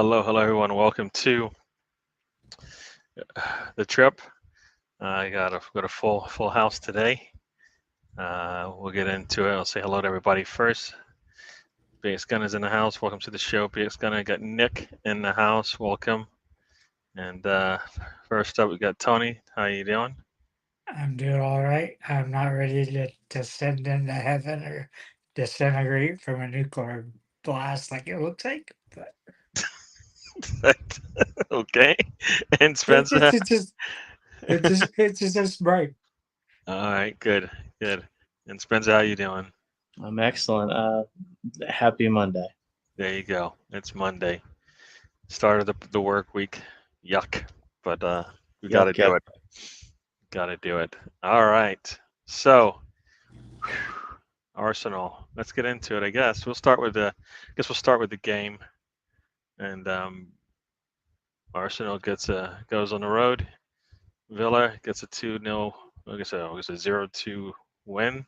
Hello, everyone. Welcome to the trip. I got a full house today. We'll get into it. I'll say hello to everybody first. BX Gunner's in the house. Welcome to the show. BX Gunner got Nick in the house. Welcome. And first up, we got Tony. How you doing? I'm doing all right. I'm not ready to descend into heaven or disintegrate from a nuclear blast like it looks like. But Okay. And it, Spencer. it, it just it's just bright. All right. Good. And Spencer, how you doing? I'm excellent. Happy Monday. There you go. It's Monday. Start of the work week. Yuck. But we got to Yuck, do yuck. it. Got to do it. All right. So, Arsenal. Let's get into it. I guess we'll start with the game, and Arsenal goes on the road. Villa gets a 2-0. I guess a 0-2 win.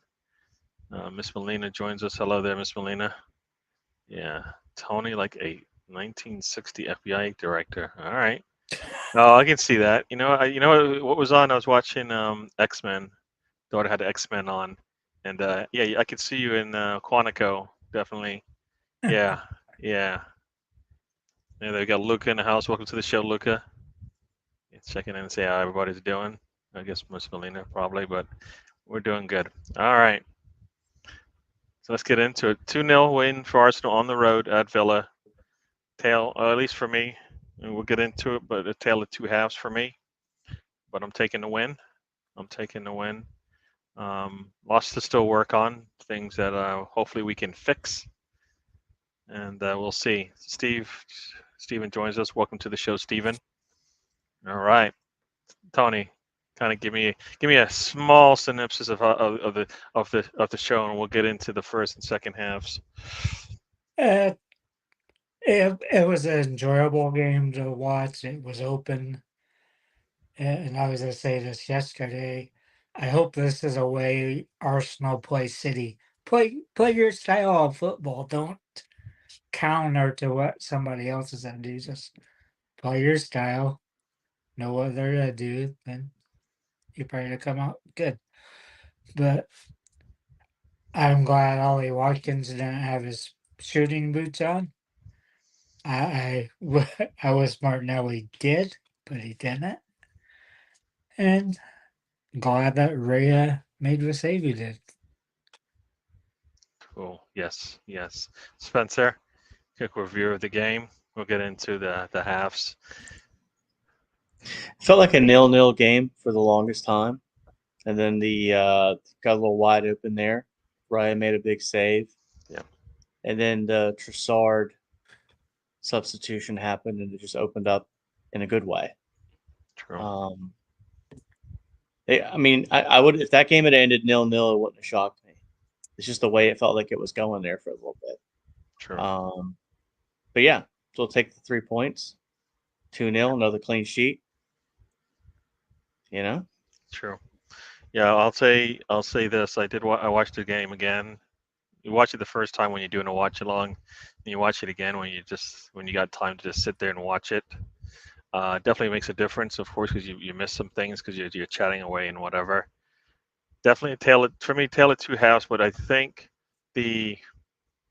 Miss Molina joins us. Hello there, Miss Molina. Yeah, Tony like a 1960 FBI director. All right. Oh, I can see that. What was on? I was watching X-Men. Daughter had X-Men on, and yeah, I could see you in Quantico, definitely. Yeah, yeah. Yeah, they got Luca in the house. Welcome to the show, Luca. Checking in and say how everybody's doing. I guess Miss Melina probably, but we're doing good. All right, so let's get into it. 2-0 win for Arsenal on the road at Villa. Tale, at least for me, and we'll get into it, but a tale of two halves for me. But I'm taking the win. I'm taking the win. Lots to still work on, things that hopefully we can fix, and we'll see. Steven joins us. Welcome to the show, Steven. All right, Tony, kind of give me a small synopsis of the show, and we'll get into the first and second halves. Uh, it was an enjoyable game to watch. It was open, and I was gonna say this yesterday. I hope this is a way Arsenal play City. Play your style of football. Don't counter to what somebody else is gonna do. Just play your style. Know what they're gonna do, then you probably come out good. But I'm glad Ollie Watkins didn't have his shooting boots on. I was smart now he did, but he didn't. And glad that Rhea made the save he did. Cool. Yes. Spencer, quick review of the game. We'll get into the halves. Felt like a 0-0 game for the longest time, and then the got a little wide open there. Ryan made a big save. Yeah. And then the Trossard substitution happened, and it just opened up in a good way. True. I mean, I would if that game had ended 0-0, it wouldn't have shocked me. It's just the way it felt like it was going there for a little bit. True. But yeah, so we'll take the 3 points. 2-0, another clean sheet. You know? True. Yeah, I'll say this. I watched the game again. You watch it the first time when you're doing a watch along, and you watch it again when you got time to just sit there and watch it. Definitely makes a difference, of course, because you miss some things because you're chatting away and whatever. Definitely tale of two halves, but I think the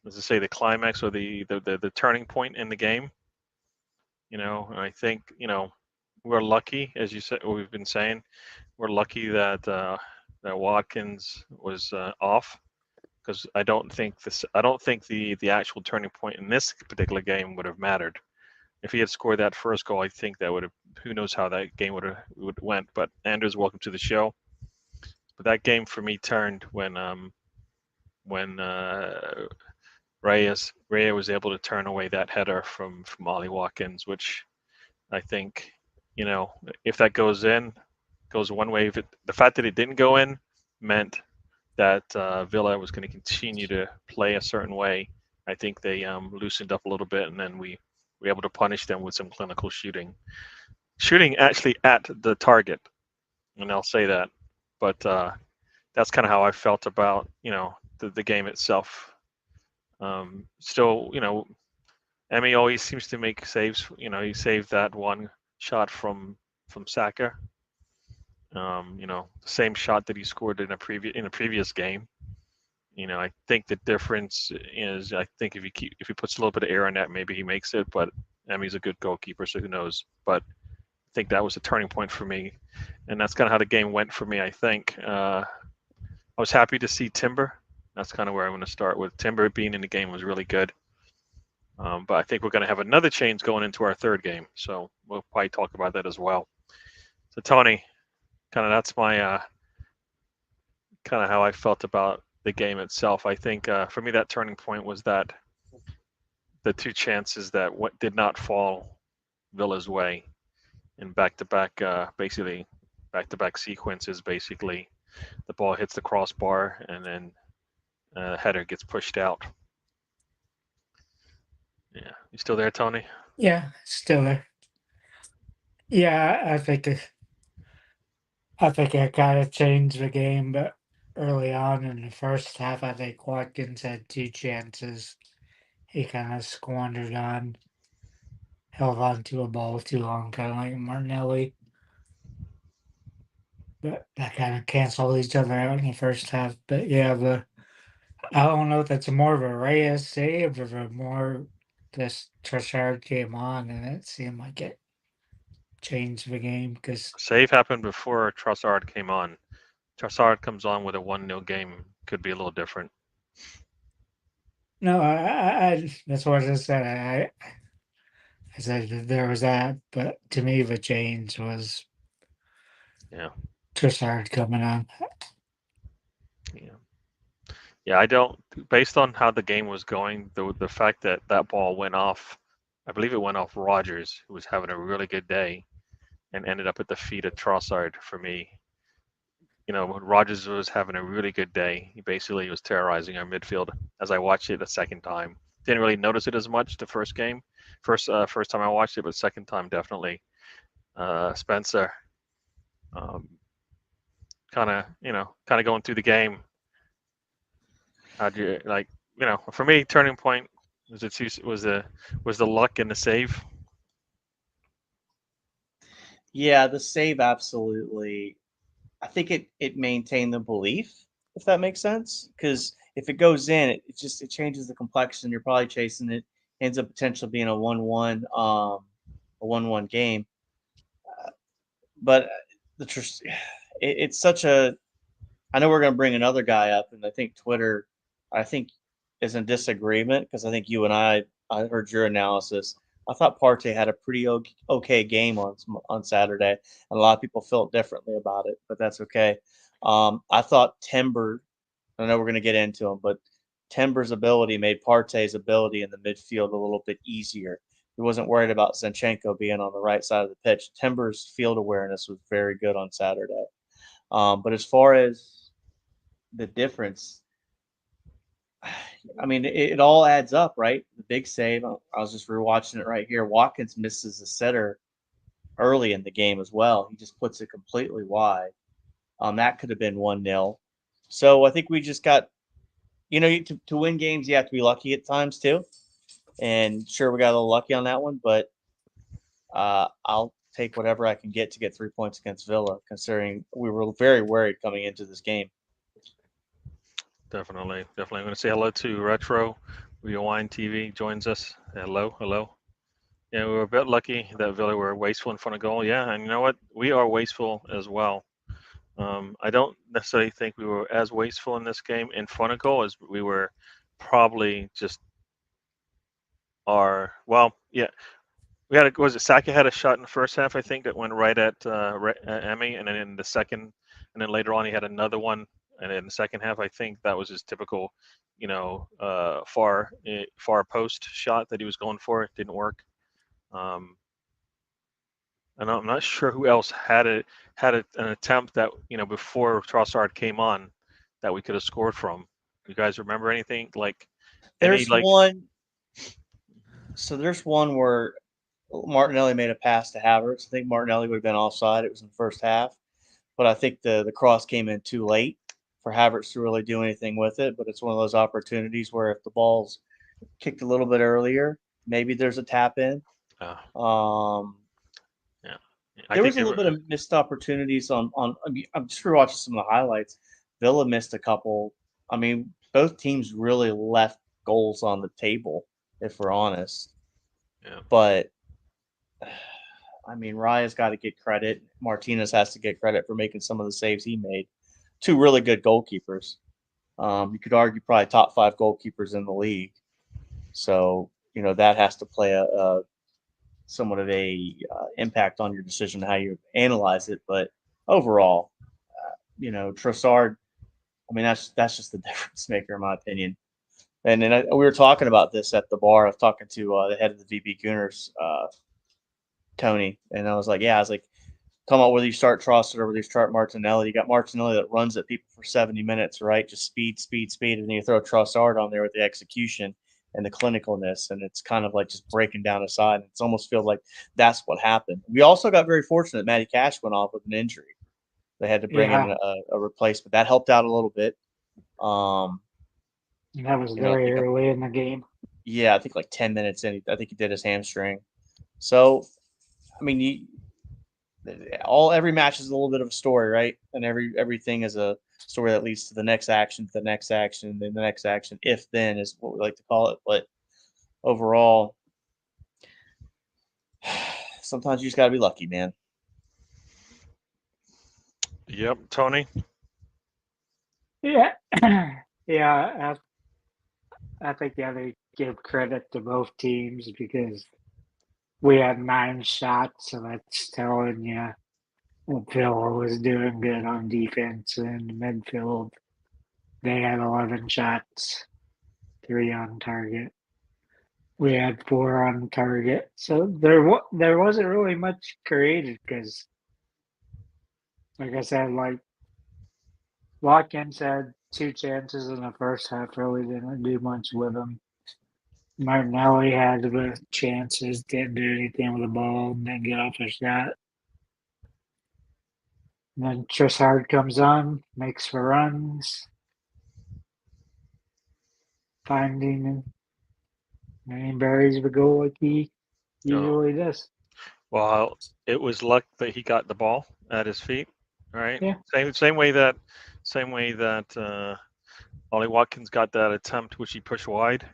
as I say the climax or the turning point in the game. I think we're lucky, as you said, we've been saying, we're lucky that Watkins was off because I don't think the actual turning point in this particular game would have mattered. If he had scored that first goal, I think that would have. Who knows how that game would went? But Andrews, welcome to the show. But that game for me turned when Reyes was able to turn away that header from Ollie Watkins, which I think if that goes one way. The fact that it didn't go in meant that Villa was going to continue to play a certain way. I think they loosened up a little bit, and then we were able to punish them with some clinical shooting actually at the target, and I'll say that. But that's kind of how I felt about the game itself. Still, Emmy always seems to make saves. He saved that one shot from Saka. The same shot that he scored in a previous game. I think the difference is, I think if he puts a little bit of air on that, maybe he makes it. But Emmy's a good goalkeeper, so who knows? But I think that was a turning point for me, and that's kind of how the game went for me. I think I was happy to see Timber. That's kind of where I'm going to start with. Timber being in the game was really good. But I think we're going to have another change going into our third game, so we'll probably talk about that as well. So Tony, kind of that's my kind of how I felt about the game itself. I think for me that turning point was that the two chances that did not fall Villa's way in back-to-back sequences. Basically, the ball hits the crossbar and then header gets pushed out. Yeah, you still there, Tony? Yeah, still there. Yeah, I think it kind of changed the game, but early on in the first half, I think Watkins had two chances he kind of squandered on, held on to a ball too long, kind of like Martinelli. But that kind of canceled each other out in the first half. But yeah, I don't know if that's more of a Reyes save or more this Trossard came on and it seemed like it changed the game because Save happened before Trossard came on. Trossard comes on with a 1-0 game. Could be a little different. no, I that's what I just said. I said that there was that, but to me the change was Yeah. Trossard coming on. Yeah. Yeah, I don't. Based on how the game was going, the fact that that ball went off, I believe it went off Rogers, who was having a really good day, and ended up at the feet of Trossard. For me, when Rogers was having a really good day, he basically was terrorizing our midfield. As I watched it a second time, didn't really notice it as much the first game, first time I watched it, but second time definitely. Spencer, kind of going through the game. How'd you like? For me, turning point was the luck and the save. Yeah, the save absolutely. I think it maintained the belief, if that makes sense. Because if it goes in, it changes the complexion. You're probably chasing it. Ends up potentially being a 1-1, a 1-1 game. But it's such a. I know we're going to bring another guy up, and I think Twitter, I think, is in disagreement because I think you and I heard your analysis. I thought Partey had a pretty okay game on Saturday, and a lot of people felt differently about it, but that's okay. I thought Timber. I know we're going to get into him, but Timber's ability made Partey's ability in the midfield a little bit easier. He wasn't worried about Zinchenko being on the right side of the pitch. Timber's field awareness was very good on Saturday. But as far as the difference, I mean, it all adds up, right? The big save. I was just rewatching it right here. Watkins misses a sitter early in the game as well. He just puts it completely wide. That could have been 1-0. So I think we just got, to win games, you have to be lucky at times too. And sure, we got a little lucky on that one, but I'll take whatever I can get to get 3 points against Villa, considering we were very worried coming into this game. Definitely. I'm going to say hello to Retro. Rewind TV joins us. Hello. Yeah, we were a bit lucky that Villa were wasteful in front of goal. Yeah, and you know what? We are wasteful as well. I don't necessarily think we were as wasteful in this game in front of goal as we were probably just yeah. Saka had a shot in the first half, I think, that went right at Emmy, and then in the second, and then later on he had another one, and in the second half, I think that was his typical, far post shot that he was going for. It didn't work. And I'm not sure who else had an attempt that before Trossard came on that we could have scored from. You guys remember anything like? There's one. So there's one where Martinelli made a pass to Havertz. I think Martinelli would have been offside. It was in the first half, but I think the cross came in too late for Havertz to really do anything with it. But it's one of those opportunities where if the ball's kicked a little bit earlier, maybe there's a tap in. Yeah. There was a little bit of missed opportunities on. I mean, I'm just rewatching some of the highlights. Villa missed a couple. I mean, both teams really left goals on the table, if we're honest. Yeah. But I mean, Raya's got to get credit. Martinez has to get credit for making some of the saves he made. Two really good goalkeepers. You could argue probably top 5 goalkeepers in the league. So that has to play a somewhat of a impact on your decision how you analyze it. But overall, Trossard, I mean, that's just the difference maker in my opinion. And then we were talking about this at the bar. I was talking to the head of the VB Gooners, Tony, and I was like, come on, whether you start Trossard or whether you start Martinelli, you got Martinelli that runs at people for 70 minutes, right? Just speed, and then you throw Trossard on there with the execution and the clinicalness, and it's kind of like just breaking down a side. It's almost feels like that's what happened. We also got very fortunate. Matty Cash went off with an injury. They had to bring in a replacement. That helped out a little bit. That was very early in the game. Yeah, I think like 10 minutes in, I think he did his hamstring. So, I mean, every match is a little bit of a story, right? And everything is a story that leads to the next action, then the next action. If then is what we like to call it. But overall, sometimes you just got to be lucky, man. Yep, Tony. Yeah, yeah. I think you have to give credit to both teams because we had 9 shots, so that's telling you Villa was doing good on defense and midfield. They had 11 shots, 3 on target. We had 4 on target, so there wasn't really much created because, like I said, like Watkins had 2 chances in the first half. Really didn't do much with them. Martinelli had the chances, didn't do anything with the ball, and didn't get off a shot. And then Trossard comes on, makes for runs, finding and he buries the goal like he usually does. Well, it was luck that he got the ball at his feet, right? Yeah. Same way that Ollie Watkins got that attempt, which he pushed wide.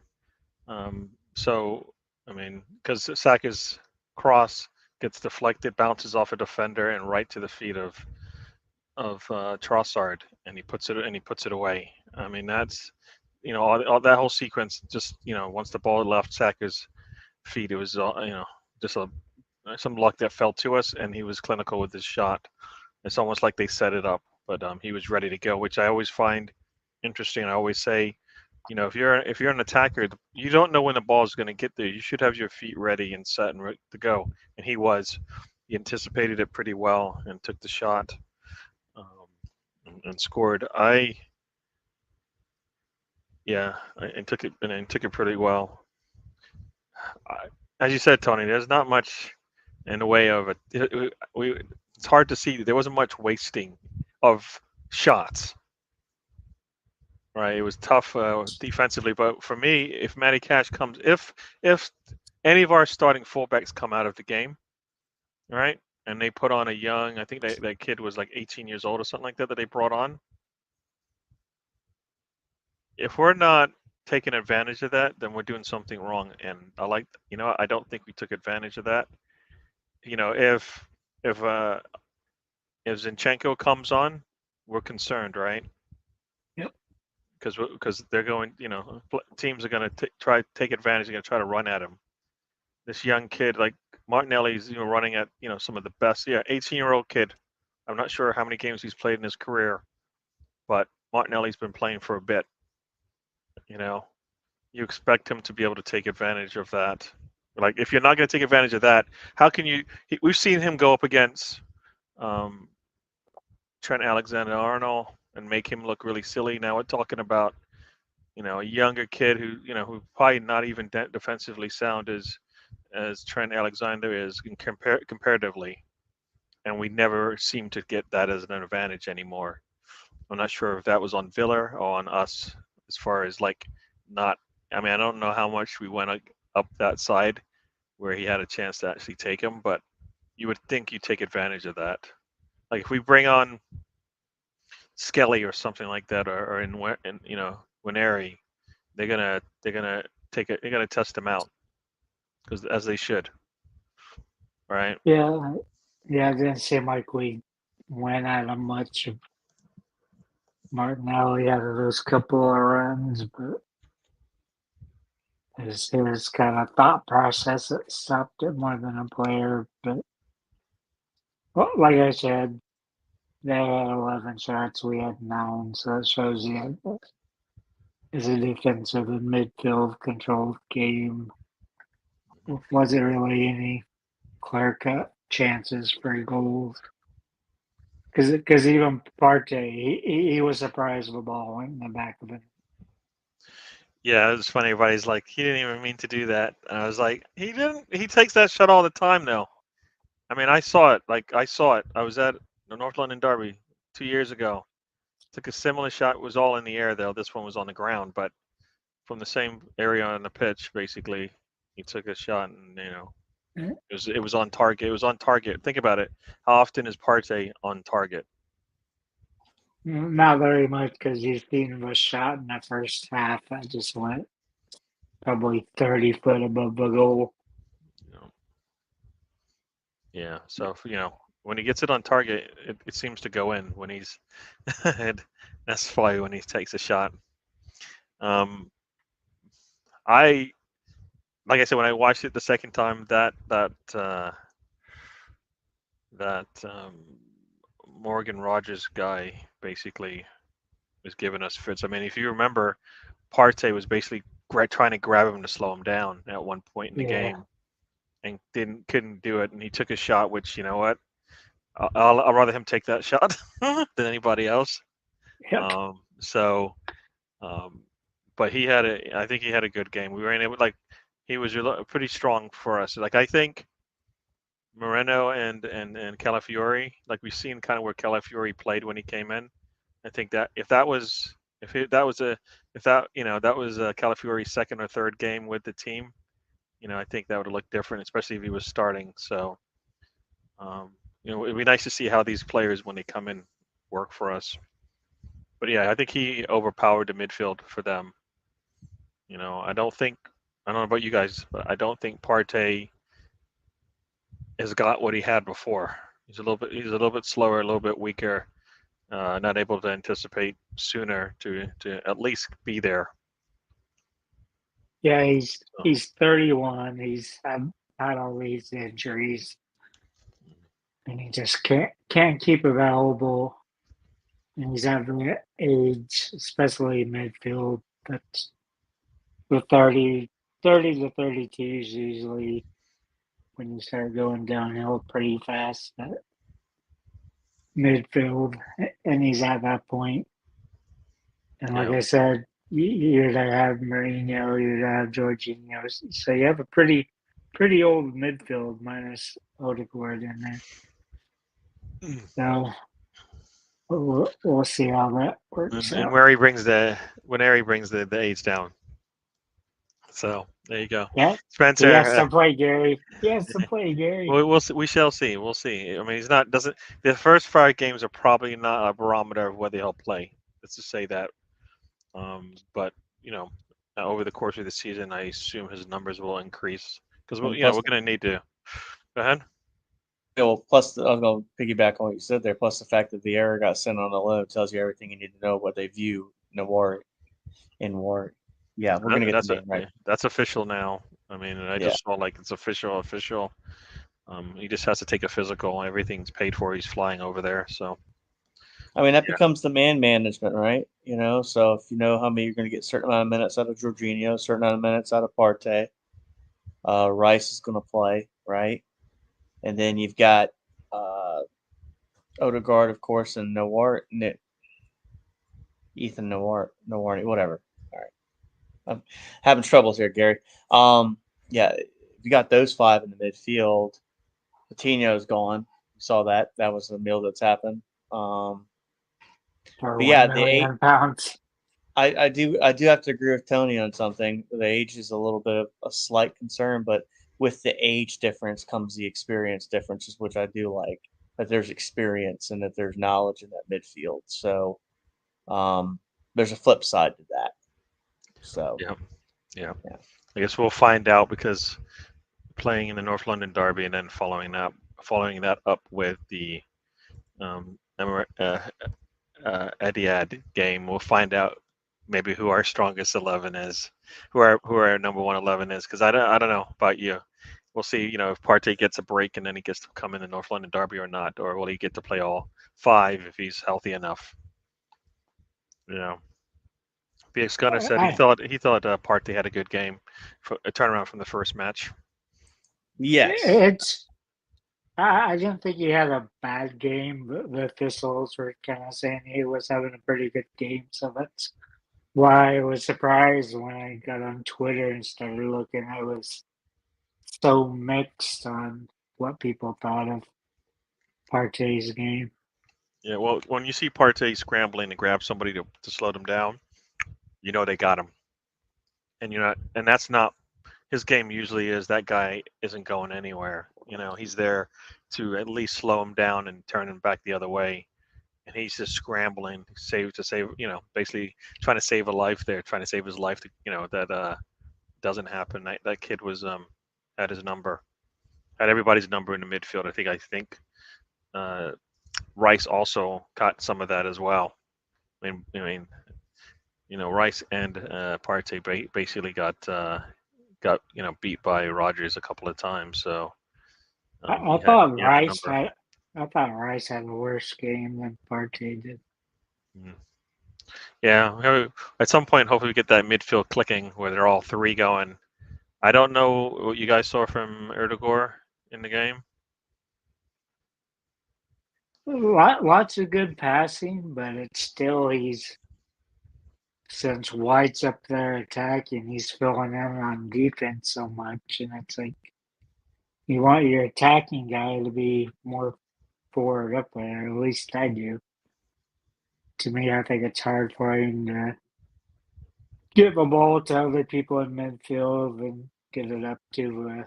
So I mean, because Saka's cross gets deflected, bounces off a defender, and right to the feet of Trossard, and he puts it away. I mean, that's all that whole sequence. Just once the ball left Saka's feet, it was just some luck that fell to us, and he was clinical with his shot. It's almost like they set it up, but he was ready to go, which I always find interesting. I always say, if you're an attacker, you don't know when the ball is going to get there. You should have your feet ready and set and ready to go. And he was. He anticipated it pretty well and took the shot and scored. I took it pretty well. As you said, Tony, there's not much in the way of it. It's hard to see. There wasn't much wasting of shots. Right, it was tough defensively, but for me, if Matty Cash comes, if any of our starting fullbacks come out of the game, right, and they put on a young, I think that kid was like 18 years old or something like that they brought on. If we're not taking advantage of that, then we're doing something wrong. And I don't think we took advantage of that. If Zinchenko comes on, we're concerned, right? Because they're going, teams are going to try to take advantage. They're going to try to run at him. This young kid, like Martinelli's, running at, some of the best. Yeah, 18-year-old kid. I'm not sure how many games he's played in his career, but Martinelli's been playing for a bit. You expect him to be able to take advantage of that. Like, if you're not going to take advantage of that, how can you? We've seen him go up against Trent Alexander-Arnold and make him look really silly. Now we're talking about, a younger kid who probably not even defensively sound as Trent Alexander is comparatively, and we never seem to get that as an advantage anymore. I'm not sure if that was on Villa or on us as far as not. I mean, I don't know how much we went up that side where he had a chance to actually take him. But you would think you take advantage of that. Like if we bring on Skelly or something like that, or in Winery, they're gonna take it. They're gonna test him out because as they should, right? Yeah, yeah, it didn't seem like we went at him much. Martinelli had those couple of runs, but his kind of thought process that stopped it more than a player. But well, like I said, they had 11 shots, we had 9, so it shows you it's a defensive and midfield controlled game. Wasn't really any clear-cut chances for goals. Because even Partey, he was surprised the ball went in the back of it. Yeah, it was funny. Everybody's like, he didn't even mean to do that. And I was like, he didn't. He takes that shot all the time now. I mean, I saw it. I saw it. I was at the North London Derby 2 years ago. Took a similar shot. It was all in the air though. This one was on the ground, but from the same area on the pitch, basically, he took a shot, and it was on target. It was on target. Think about it. How often is Partey on target? Not very much because Justine was shot in the first half. I just went probably 30 foot above the goal. Yeah. So when he gets it on target, it seems to go in when he's. And that's why when he takes a shot. Like I said, when I watched it the second time, that Morgan Rogers guy basically was giving us fits. I mean, if you remember, Partey was basically trying to grab him to slow him down at one point in the game, and couldn't do it. And he took a shot, which what, I'll rather him take that shot than anybody else. Yep. But I think he had a good game. We were able, he was pretty strong for us. Like I think Moreno and Calafiori, like we've seen kind of where Calafiori played when he came in. I think that that was Calafiori's second or third game with the team, I think that would have looked different, especially if he was starting. So, it'd be nice to see how these players, when they come in, work for us. But yeah, I think he overpowered the midfield for them. I don't know about you guys, but I don't think Partey has got what he had before. He's a little bit slower, a little bit weaker, not able to anticipate sooner to at least be there. Yeah, he's 31. He's had all these injuries, and he just can't keep available. And he's at the age, especially in midfield, that's the 30 to 32 is usually when you start going downhill pretty fast at midfield, and he's at that point. And like I said, you'd have Mourinho, you'd have Jorginho, so you have a pretty old midfield minus Odegaard in there. So we'll see how that works and out. where he brings the age down. So there you go. Yeah, Spencer. he has to play Gary. He has to play Gary. We'll see. We shall see. We'll see. I mean, the first 5 games are probably not a barometer of whether he'll play. Let's just say that. But over the course of the season, I assume his numbers will increase because we're going to need to. Go ahead. Yeah, well, plus I was going to piggyback on what you said there. Plus the fact that the error got sent on a loan tells you everything you need to know what they view Nawari in War. Yeah, we're going to get the name right. That's official now. I mean, I just saw it's official. He just has to take a physical. Everything's paid for. He's flying over there. So. I mean, that becomes the man management, right? So if you know how many you're going to get a certain amount of minutes out of Jorginho, a certain amount of minutes out of Partey, Rice is going to play, right? And then you've got Odegaard, of course, and Ethan Nowari, whatever. All right. I'm having troubles here, Gary. Yeah, you got those 5 in the midfield. Coutinho's gone. We saw that. That was a meal that's happened. For but yeah, £1 the 8 million. I do have to agree with Tony on something. The age is a little bit of a slight concern, but with the age difference comes the experience differences, which I do like. That there's experience and that there's knowledge in that midfield. So there's a flip side to that. So Yeah. yeah. I guess we'll find out because playing in the North London Derby and then following that up with the Etihad game, we'll find out maybe who our strongest 11 is, who our number 1 11 is. Because I don't know about you. We'll see. If Partey gets a break and then he gets to come in the North London Derby or not, or will he get to play all 5 if he's healthy enough? BX Gunner said he thought Partey had a good game, for a turnaround from the first match. Yes. I didn't think he had a bad game. The officials were kind of saying he was having a pretty good game, so that's why I was surprised when I got on Twitter and started looking. I was so mixed on what people thought of Partey's game. Yeah, well, when you see Partey scrambling to grab somebody to slow them down, they got him. And that's not his game. Usually is that guy isn't going anywhere. He's there to at least slow him down and turn him back the other way. And he's just scrambling, basically trying to save a life there, trying to save his life. That doesn't happen. That kid was had his number, had everybody's number in the midfield. I think Rice also caught some of that as well. Rice and Partey basically got beat by Rodgers a couple of times. So I thought Rice had a worse game than Partey did. Yeah, at some point, hopefully we get that midfield clicking where they're all 3 going. I don't know what you guys saw from Erdogan in the game. Lots of good passing, but it's still since White's up there attacking, he's filling in on defense so much, and it's like you want your attacking guy to be more forward up there. At least I do. To me, I think it's hard for him to give the ball to other people in midfield and get it up to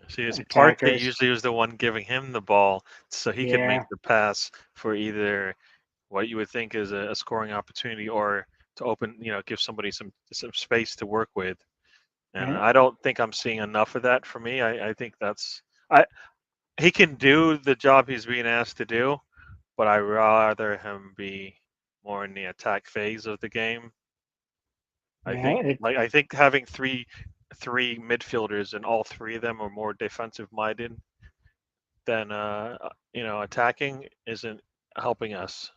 See, his Partey attackers. usually was the one giving him the ball so he could make Yeah. the pass for either what you would think is a scoring opportunity or to open, give somebody some space to work with. And Yeah. I don't think I'm seeing enough of that for me. I think he can do the job he's being asked to do, but I rather him be more in the attack phase of the game. I think having three midfielders and all 3 of them are more defensive minded than attacking isn't helping us.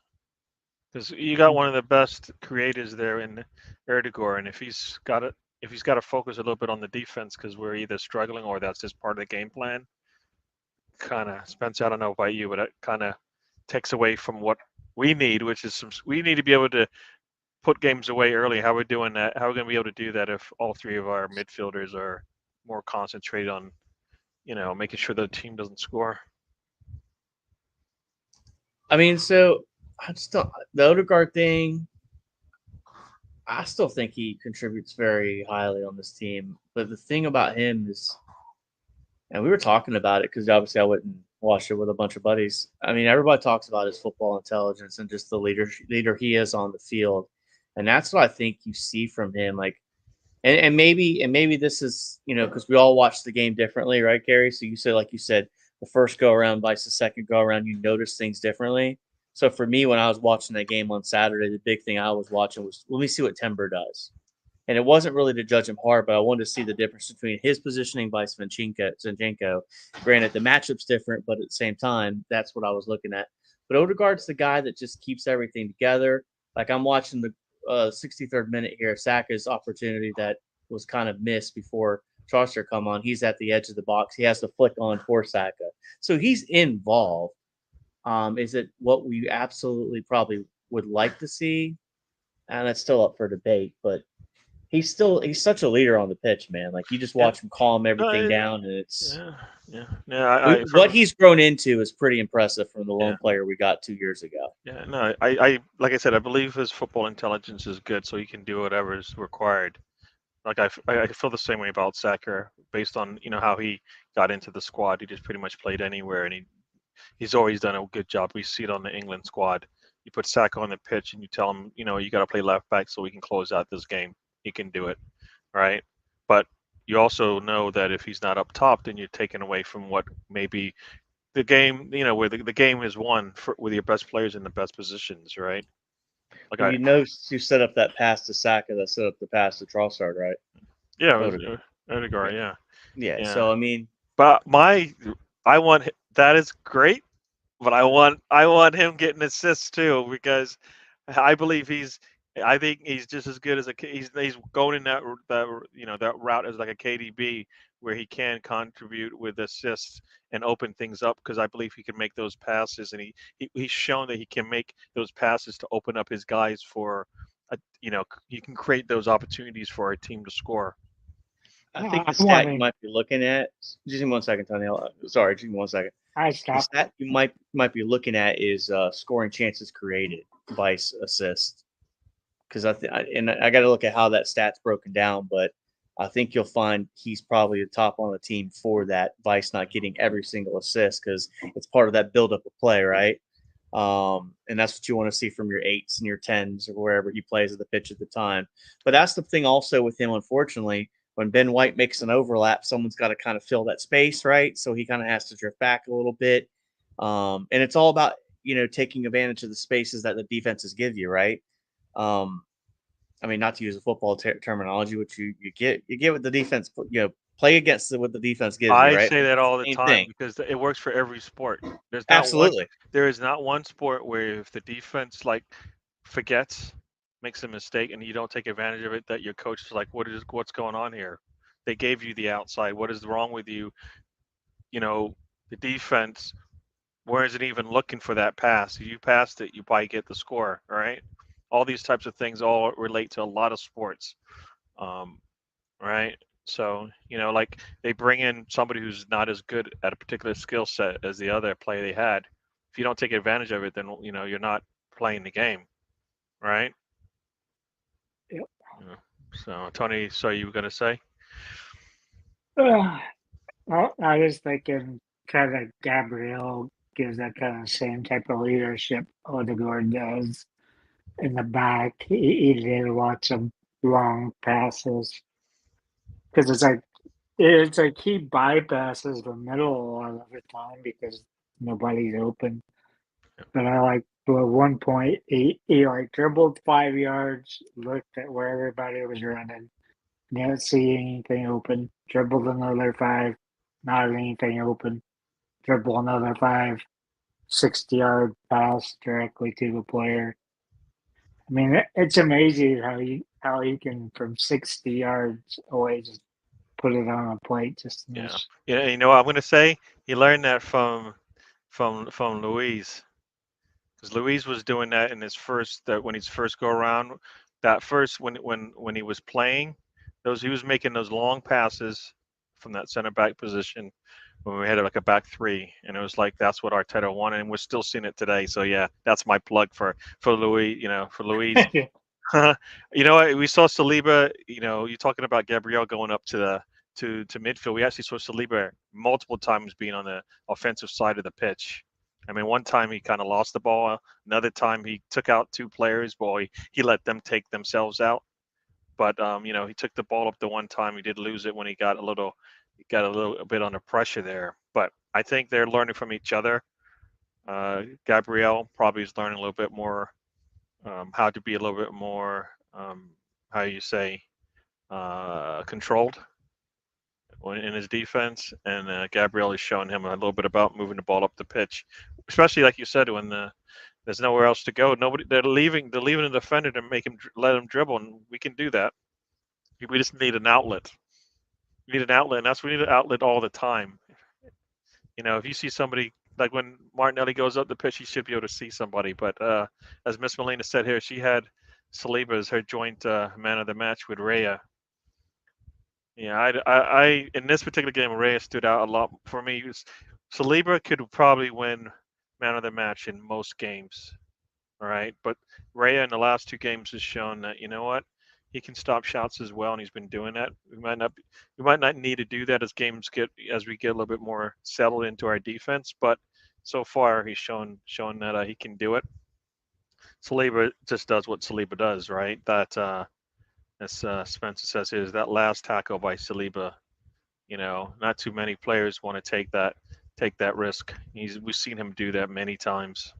Because you got one of the best creators there in Erdogan, and if he's got to focus a little bit on the defense because we're either struggling or that's just part of the game plan. Kind of, Spencer, I don't know about you, but it kind of takes away from what we need, which is we need to be able to put games away early. How we're doing that? How are we going to be able to do that if all 3 of our midfielders are more concentrated on, making sure the team doesn't score? I mean, so the Odegaard thing, I still think he contributes very highly on this team. But the thing about him is, and we were talking about it because obviously I went and watched it with a bunch of buddies. I mean, everybody talks about his football intelligence and just the leader he is on the field, and that's what I think you see from him. Like, and maybe this is because we all watch the game differently, right, Gary? So you said, like you said, the first go around vice the second go around, you notice things differently. So for me, when I was watching that game on Saturday, the big thing I was watching was, let me see what Timber does. And it wasn't really to judge him hard, but I wanted to see the difference between his positioning by Zinchenko. Granted, the matchup's different, but at the same time, that's what I was looking at. But Odegaard's the guy that just keeps everything together. Like I'm watching the 63rd minute here, Saka's opportunity that was kind of missed before Chaucer come on. He's at the edge of the box. He has to flick on for Saka. So he's involved. Is it what we absolutely probably would like to see? And that's still up for debate, but he's such a leader on the pitch, man. Like you just watch him calm everything down, and it's what he's grown into is pretty impressive from the lone player we got 2 years ago. Yeah, no, I like I said, I believe his football intelligence is good, so he can do whatever is required. Like I feel the same way about Saka, based on how he got into the squad. He just pretty much played anywhere, and he's always done a good job. We see it on the England squad. You put Saka on the pitch, and you tell him, you got to play left back so we can close out this game. He can do it, right? But you also know that if he's not up top, then you're taking away from what maybe the game, where the game is won with your best players in the best positions, right? Like you set up that pass to Saka that set up the pass to Trossard, right? Yeah, Odegaard, yeah. Yeah. So I mean, but that is great, but I want him getting assists too, because I believe I think he's just as good as he's going in that route as like a KDB, where he can contribute with assists and open things up, because I believe he can make those passes, and he's shown that he can make those passes to open up his guys for he can create those opportunities for our team to score. I think the stat you might be looking at. Just give me 1 second, Tony. Sorry, just give me 1 second. The stat you might be looking at is scoring chances created by assist. Because I got to look at how that stat's broken down, but I think you'll find he's probably the top on the team for that. Vice not getting every single assist because it's part of that build up of play, right? And that's what you want to see from your 8s and your 10s or wherever he plays at the pitch at the time. But that's the thing also with him, unfortunately. When Ben White makes an overlap, someone's got to kind of fill that space, right? So he kind of has to drift back a little bit. And it's all about, taking advantage of the spaces that the defenses give you, right? I mean, not to use a football terminology, which you get what the defense, play against what the defense gives you, right? I say that all the time because it works for every sport. There is not one sport where if the defense forgets, makes a mistake, and you don't take advantage of it, that your coach is like, what's going on here? They gave you the outside. What is wrong with you? The defense wasn't even looking for that pass. If you passed it, you probably get the score, right? All these types of things all relate to a lot of sports, right? So, they bring in somebody who's not as good at a particular skill set as the other player they had. If you don't take advantage of it, then, you're not playing the game, right? Yep. So, Tony, so you were going to say? Well, I was thinking kind of Gabriel gives that kind of same type of leadership Odegaard does in the back. He did lots of long passes because it's like he bypasses the middle a lot of the time because nobody's open. But I like at one point he dribbled 5 yards, looked at where everybody was running, didn't see anything open, dribbled another 5, not anything open, dribble another 5, 60-yard pass directly to the player. I mean, it's amazing how he can from 60 yards away just put it on a plate. Just yeah. I'm going to say he learned that from Luis, because Luis was doing that in his when he's first go around. That first when he was playing, he was making those long passes from that center back position when we had like a back 3, and it was like that's what Arteta wanted, and we're still seeing it today. So yeah, that's my plug for Luis. For Luis. We saw Saliba. You're talking about Gabriel going up to midfield. We actually saw Saliba multiple times being on the offensive side of the pitch. I mean, one time he kind of lost the ball. Another time he took out 2 players. Boy, he let them take themselves out. But he took the ball up the one time. He did lose it when he got a little bit under pressure there. But I think they're learning from each other. Gabriel probably is learning a little bit more how to be a little bit more controlled in his defense, and Gabriel is showing him a little bit about moving the ball up the pitch, especially like you said when there's nowhere else to go. They're leaving the defender to let him dribble, and we can do that. We just need an outlet. We need an outlet, and we need an outlet all the time. If you see somebody, like when Martinelli goes up the pitch, he should be able to see somebody. But as Miss Molina said here, she had Saliba as her joint man of the match with Raya. Yeah, I in this particular game, Raya stood out a lot for me. Saliba could probably win man of the match in most games. All right, but Raya in the last 2 games has shown that you know what, he can stop shots as well, and he's been doing that. We might not need to do that as we get a little bit more settled into our defense, but so far he's shown that he can do it. Saliba just does what Saliba does, right? That as Spencer says, is that last tackle by Saliba. You know, not too many players want to take that risk. We've seen him do that many times.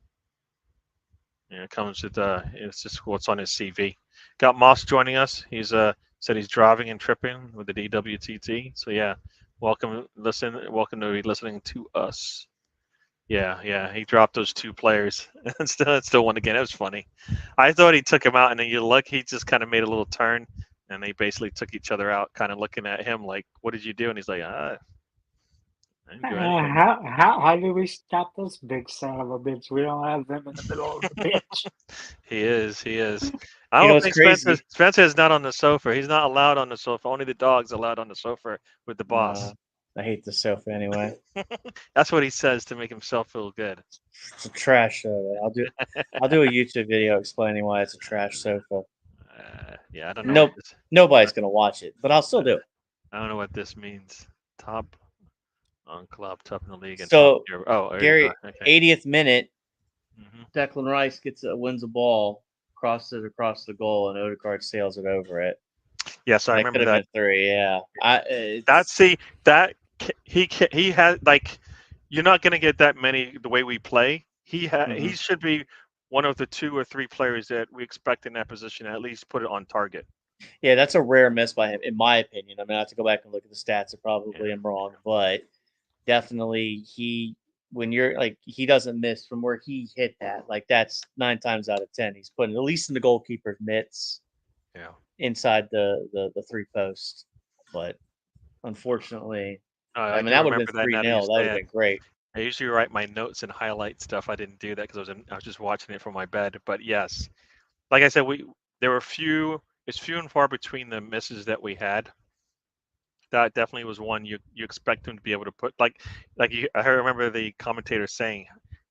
Yeah, it comes with it's just what's on his CV. Got Moss joining us. He's said he's driving and tripping with the DWTT. So yeah, welcome to be listening to us. Yeah, he dropped those 2 players and still won again. It was funny. I thought he took him out, and then you look, he just kind of made a little turn, and they basically took each other out, kind of looking at him like, "What did you do?" And he's like, "I didn't do anything." How do we stop this big son of a bitch? We don't have them in the middle of the pitch. He is. I You know don't what's think crazy? Spencer is not on the sofa. He's not allowed on the sofa. Only the dog's allowed on the sofa with the boss. I hate the sofa anyway. That's what he says to make himself feel good. It's a trash sofa. I'll do a YouTube video explaining why it's a trash sofa. Yeah, I don't know. Nobody's gonna watch it, but I'll still do it. I don't know what this means. Top on club, top in the league. And So Gary, 80th minute, Mhm. Declan Rice wins a ball, crosses it across the goal, and Odegaard sails it over it. Yes, I remember that. 3, yeah. He had like, you're not going to get that many the way we play. He should be one of the 2 or 3 players that we expect in that position to at least put it on target. Yeah, that's a rare miss by him, in my opinion. I mean, I have to go back and look at the stats. I probably am wrong, but definitely when you're like, he doesn't miss from where he hit that. Like, that's 9 times out of 10 he's putting at least in the goalkeeper's mitts. Yeah. Inside the 3 posts, but unfortunately, I mean, that would have been 3-0. That would have been great. I usually write my notes and highlight stuff. I didn't do that because I was just watching it from my bed. But yes, like I said, there were it's few and far between the misses that we had. That definitely was one you expect him to be able to put. I remember the commentator saying,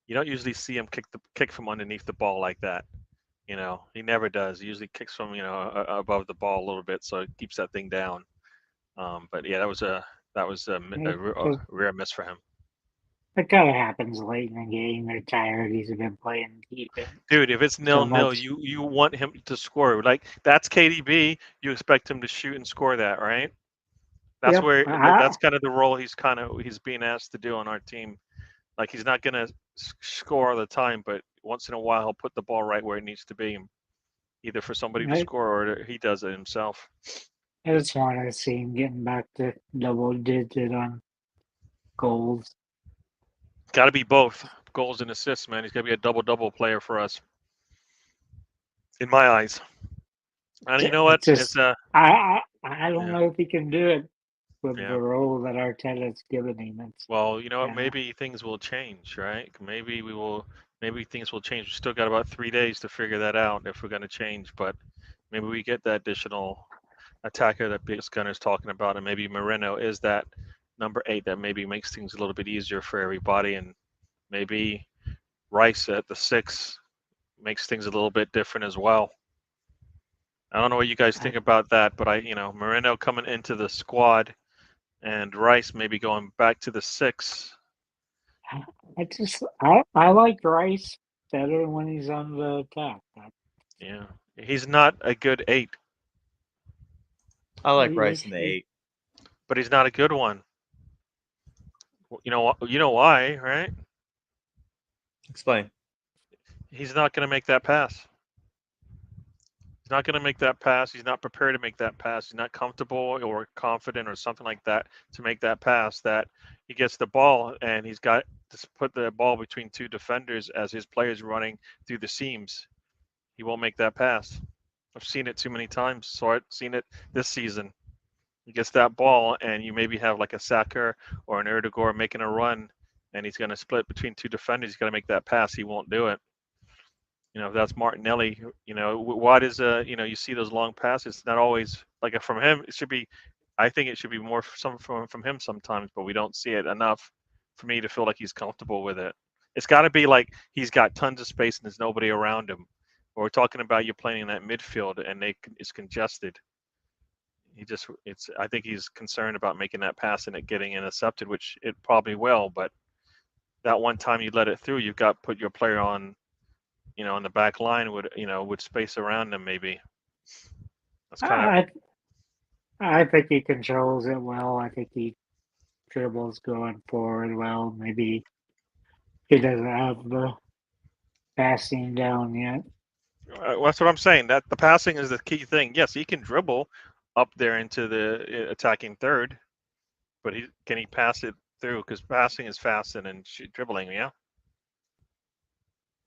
you don't usually see him kick from underneath the ball like that. You know, he never does. He usually kicks from above the ball a little bit, so it keeps that thing down. But yeah, that was a rare miss for him. It kind of happens late in the game. They're tired. He's been playing defense. Dude, if it's 0-0, you want him to score. Like, that's KDB. You expect him to shoot and score that, right? That's that's kind of the role he's being asked to do on our team. Like, he's not gonna score all the time, but once in a while he'll put the ball right where it needs to be, either for somebody to score or he does it himself. I just want to see him getting back to double digit on goals. Got to be both goals and assists, man. He's got to be a double player for us, in my eyes. And you know what? I don't know if he can do it with the role that Arteta's given him. Well, you know what? Maybe things will change, right? Maybe things will change. We still got about 3 days to figure that out if we're going to change. But maybe we get that additional attacker that Big Gunner's talking about, and maybe Moreno is that number 8 that maybe makes things a little bit easier for everybody, and maybe Rice at the 6 makes things a little bit different as well. I don't know what you guys think about that, but Moreno coming into the squad and Rice maybe going back to the 6. I like Rice better when he's on the attack. Yeah, he's not a good 8. I like Rice in the 8, but he's not a good one. You know why, right? Explain. He's not going to make that pass. He's not going to make that pass. He's not prepared to make that pass. He's not comfortable or confident or something like that to make that pass. That he gets the ball and he's got to put the ball between 2 defenders as his players running through the seams. He won't make that pass. I've seen it too many times. So I've seen it this season. He gets that ball and you maybe have like a Saka or an Erdogan making a run and he's going to split between 2 defenders. He's got to make that pass. He won't do it. If that's Martinelli, what is you see those long passes. It's not always like from him. It should be. I think it should be more from him sometimes, but we don't see it enough for me to feel like he's comfortable with it. It's got to be like he's got tons of space and there's nobody around him. Or we're talking about you playing in that midfield and it's congested. I think he's concerned about making that pass and it getting intercepted, which it probably will. But that one time you let it through, you've got put your player on on the back line with space around them maybe. That's kind of I think he controls it well. I think he dribbles going forward well. Maybe he doesn't have the passing down yet. that's what I'm saying. That the passing is the key thing. Yes, he can dribble up there into the attacking third, but can he pass it through? Because passing is faster than dribbling. Yeah.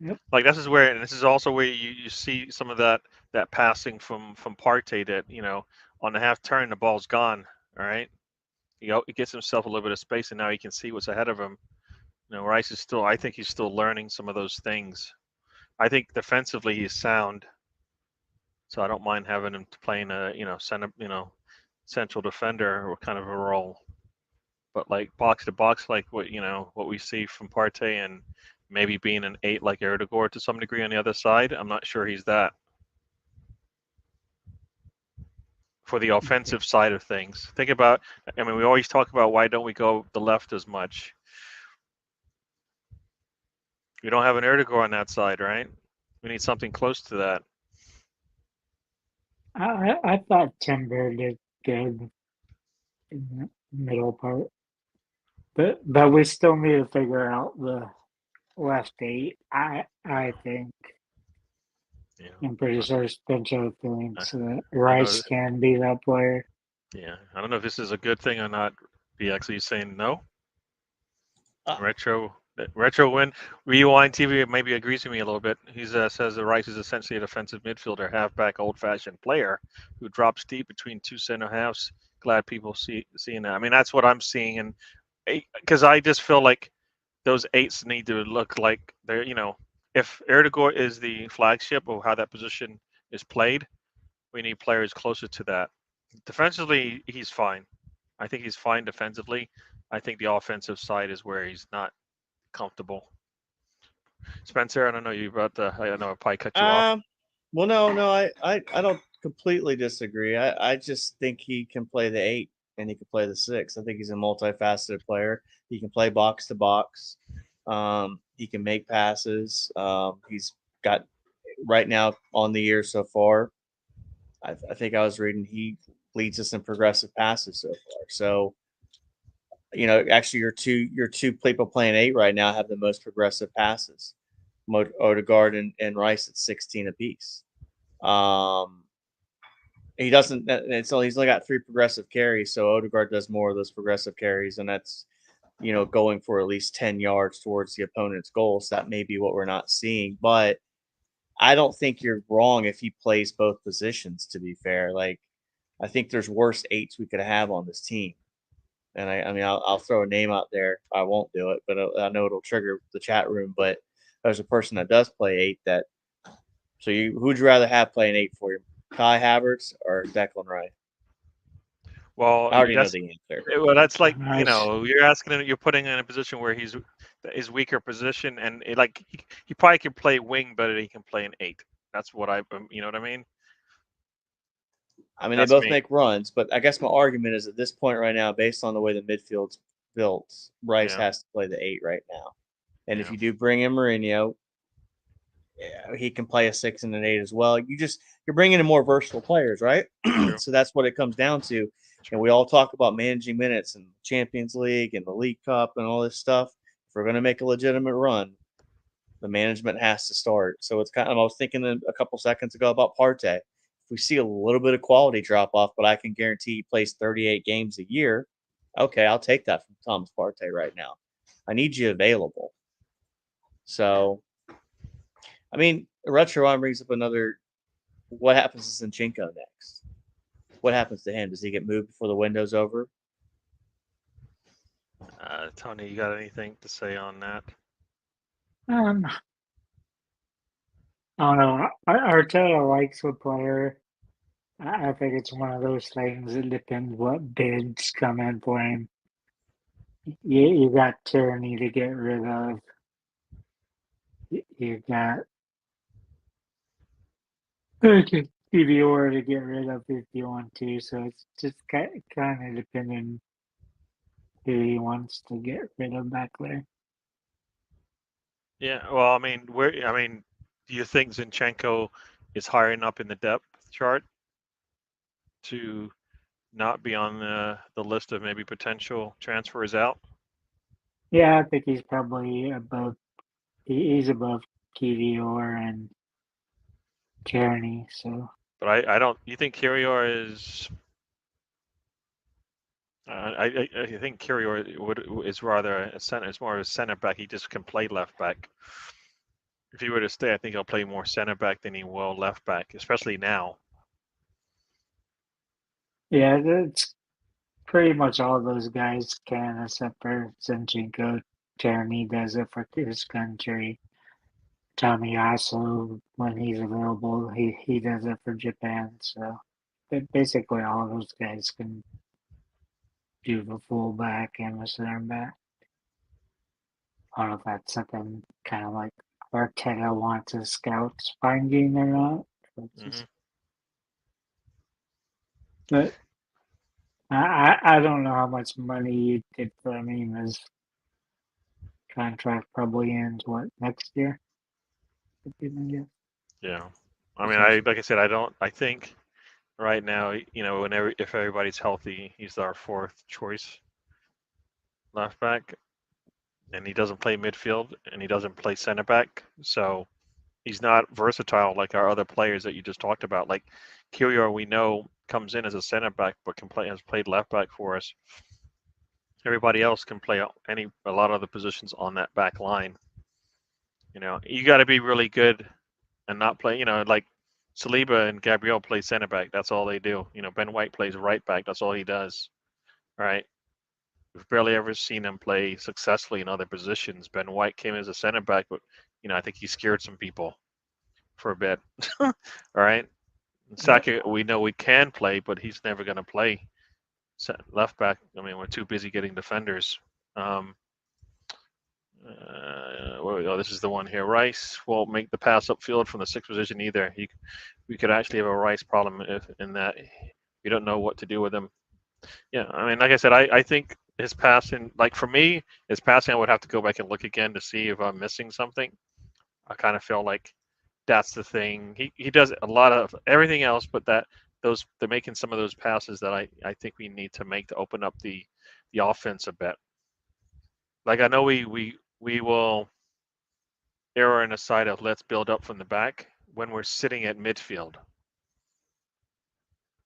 Yep. Like this is also where you see some of that passing from Partey that on the half turn the ball's gone. All right, he gets himself a little bit of space and now he can see what's ahead of him. Rice is still. I think he's still learning some of those things. I think defensively he's sound, so I don't mind having him playing a center central defender or kind of a role. But like box to box, like what we see from Partey and maybe being an 8 like Erdegaard to some degree on the other side, I'm not sure he's that. For the offensive side of things, think about. I mean, we always talk about why don't we go the left as much. We don't have an Erdegaard on that side, right? We need something close to that. I thought Timber did good in the middle part, but we still need to figure out the left 8. I think. Yeah. I'm pretty sure Spencer thinks that Rice can be that player. Yeah, I don't know if this is a good thing or not. BX, are you saying no? Retro win. Rewind TV maybe agrees with me a little bit. He says that Rice is essentially a defensive midfielder, halfback, old-fashioned player who drops deep between two center halves. Glad people seeing that. I mean, that's what I'm seeing, and because I just feel like those 8s need to look like they're if Erdegaard is the flagship of how that position is played, we need players closer to that. Defensively, he's fine. I think he's fine defensively. I think the offensive side is where he's not comfortable. Spencer, I don't know you about the. I know I probably cut you off. Well, no, I don't completely disagree. I just think he can play the 8 and he can play the 6. I think he's a multifaceted player. He can play box to box. He can make passes. He's got right now on the year so far. I think I was reading he leads us in progressive passes so far. So, actually, your two people playing 8 right now have the most progressive passes. Odegaard and Rice at 16 apiece. He doesn't. He's only got 3 progressive carries, so Odegaard does more of those progressive carries, and that's going for at least 10 yards towards the opponent's goal. So that may be what we're not seeing, but I don't think you're wrong if he plays both positions. To be fair, like I think there's worse 8s we could have on this team, and I mean I'll throw a name out there. I won't do it, but I know it'll trigger the chat room. But there's a person that does play 8 that. So who'd you rather have playing 8 for you, Kai Havertz or Declan Rice? Well, I already know the answer. Well, that's like Nice. you're asking him. You're putting him in a position where he's his weaker position, and he probably can play wing better than he can play an 8. That's what you know what I mean. I mean, That's they both me. make runs, but I guess my argument is at this point right now, based on the way the midfield's built, Rice has to play the 8 right now. And if you do bring in Mourinho, he can play a 6 and an 8 as well. You're bringing in more versatile players, right? So that's what it comes down to. And we all talk about managing minutes and Champions League and the League Cup and all this stuff. If we're going to make a legitimate run, the management has to start. So it's kind of, I was thinking a couple seconds ago about Partey. If we see a little bit of quality drop off, but I can guarantee he plays 38 games a year, okay, I'll take that from Thomas Partey right now. I need you available. So, I mean, Retro on brings up another. What happens to Zinchenko next? What happens to him? Does he get moved before the window's over? Tony, you got anything to say on that? I don't know. Arteta likes a player. I think it's one of those things. It depends what bids come in for him. You got Tierney to get rid of. You got TVR to get rid of if you want to. So it's just kind of depending who he wants to get rid of back there. Yeah, well, I mean, do you think Zinchenko is higher up in the depth chart to not be on the list of maybe potential transfers out? Yeah, I think he's probably above. He's above TVR and Tierney. So But I don't. You think Kirior is? I think Kirior is rather a center. It's more of a center back. He just can play left back. If he were to stay, I think he'll play more center back than he will left back, especially now. yeah, it's pretty much all those guys can, except for Zinchenko. Tierney does it for his country. Tomiyasu, when he's available, he does it for Japan. So basically, all those guys can do the fullback and the center back. I don't know if that's something kind of like Arteta wants his scouts finding or not. But I don't know how much money you did for him. His contract probably ends next year. Yeah, I mean, like I said, I think right now, if everybody's healthy, he's our fourth choice left back, and he doesn't play midfield and he doesn't play center back, so he's not versatile like our other players that you just talked about. Like Kirior, we know comes in as a center back, but has played left back for us. Everybody else can play a lot of the positions on that back line. You got to be really good and not play. Like Saliba and Gabriel play center back. That's all they do. Ben White plays right back. That's all he does. Right. We've barely ever seen him play successfully in other positions. Ben White came as a center back, but I think he scared some people for a bit. All right. Saka, we know we can play, but he's never going to play left back. I mean, we're too busy getting defenders. This is the one here. Rice won't make the pass upfield from the sixth position either. We could actually have a Rice problem in that we don't know what to do with him. Yeah, I mean, like I said, I think his passing, like for me, his passing, I would have to go back and look again to see if I'm missing something. I kind of feel like that's the thing. He does a lot of everything else, but they're making some of those passes that I think we need to make to open up the offense a bit. Like I know we will err on the side of let's build up from the back when we're sitting at midfield.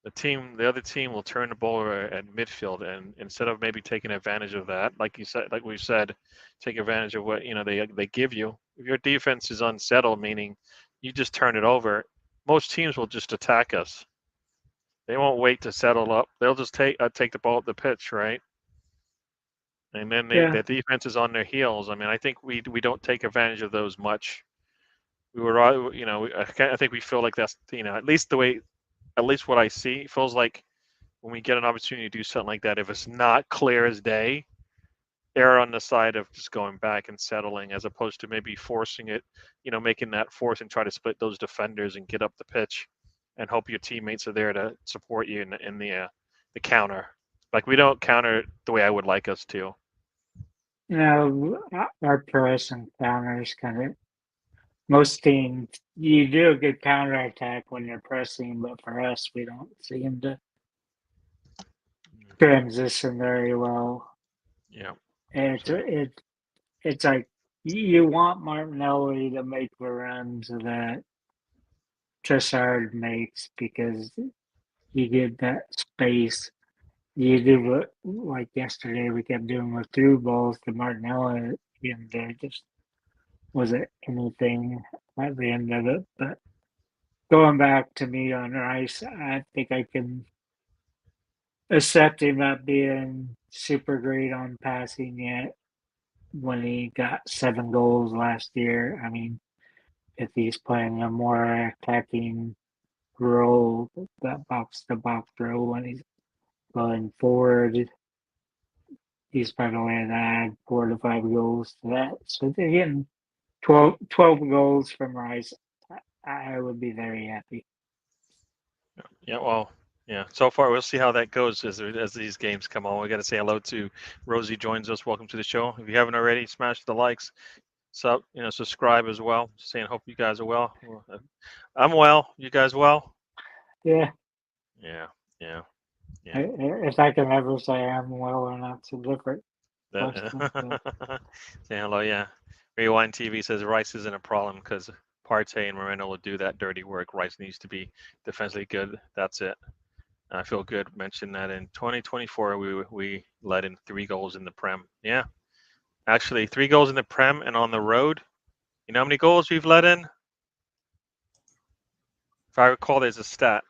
The other team will turn the ball over at midfield, and instead of maybe taking advantage of that, like we've said, take advantage of what they give you. If your defense is unsettled, meaning you just turn it over, most teams will just attack us. They won't wait to settle up. They'll just take the ball at the pitch, right? And then the defense is on their heels. I mean, I think we don't take advantage of those much. We were, I think we feel like that's at least what I see. It feels like when we get an opportunity to do something like that, if it's not clear as day, err on the side of just going back and settling, as opposed to maybe forcing it, making that force and try to split those defenders and get up the pitch, and hope your teammates are there to support you in the counter. Like we don't counter the way I would like us to. Our press and counters kind of most teams. You do a good counter attack when you're pressing, but for us, we don't seem to transition very well. Yeah, it's like you want Martinelli to make the runs that Trossard makes because you get that space. You do what, like yesterday, we kept doing with through balls to Martinelli, and there just wasn't anything at the end of it. But going back to me on Rice, I think I can accept him not being super great on passing yet when he got 7 goals last year. I mean, if he's playing a more attacking role, that box to box role when he's going forward, he's probably going to add 4 to 5 goals to that. So they're getting 12 goals from Rice. I would be very happy. Yeah, well, yeah. So far, we'll see how that goes as these games come on. We got to say hello to Rosie joins us. Welcome to the show. If you haven't already, smash the likes, subscribe as well. Just saying, hope you guys are well. I'm well. You guys well? Yeah. Yeah. If I can ever say I'm well or not, it's a different question. Say hello. Yeah. Rewind TV says Rice isn't a problem because Partey and Moreno will do that dirty work. Rice needs to be defensively good. That's it. I feel good mentioned that in 2024 we let in 3 goals in the Prem. Yeah, actually 3 goals in the Prem and on the road. You know how many goals we've let in? If I recall, there's a stat.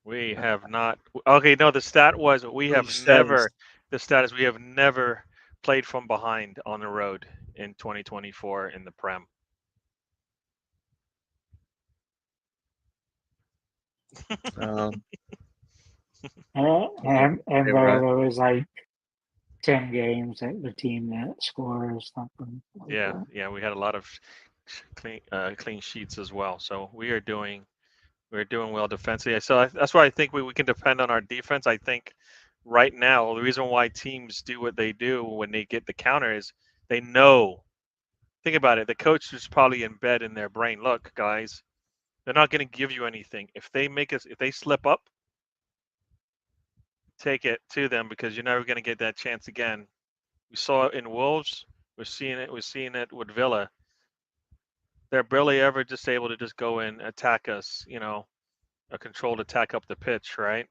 We have not. Okay, no, the stat was we have never. The stat is we have never played from behind on the road in 2024 in the Prem. And there was like 10 games that the team that scores something. Like Yeah, that. yeah, we had a lot of clean sheets as well. So we're doing well defensively. So that's why I think we can depend on our defense. I think right now the reason why teams do what they do when they get the counter is they know. Think about it. The coach is probably in bed in their brain. Look, guys, they're not going to give you anything. If they slip up, take it to them because you're never going to get that chance again. We saw it in Wolves. We're seeing it. We're seeing it with Villa. They're barely ever just able to just go and attack us. A controlled attack up the pitch, right?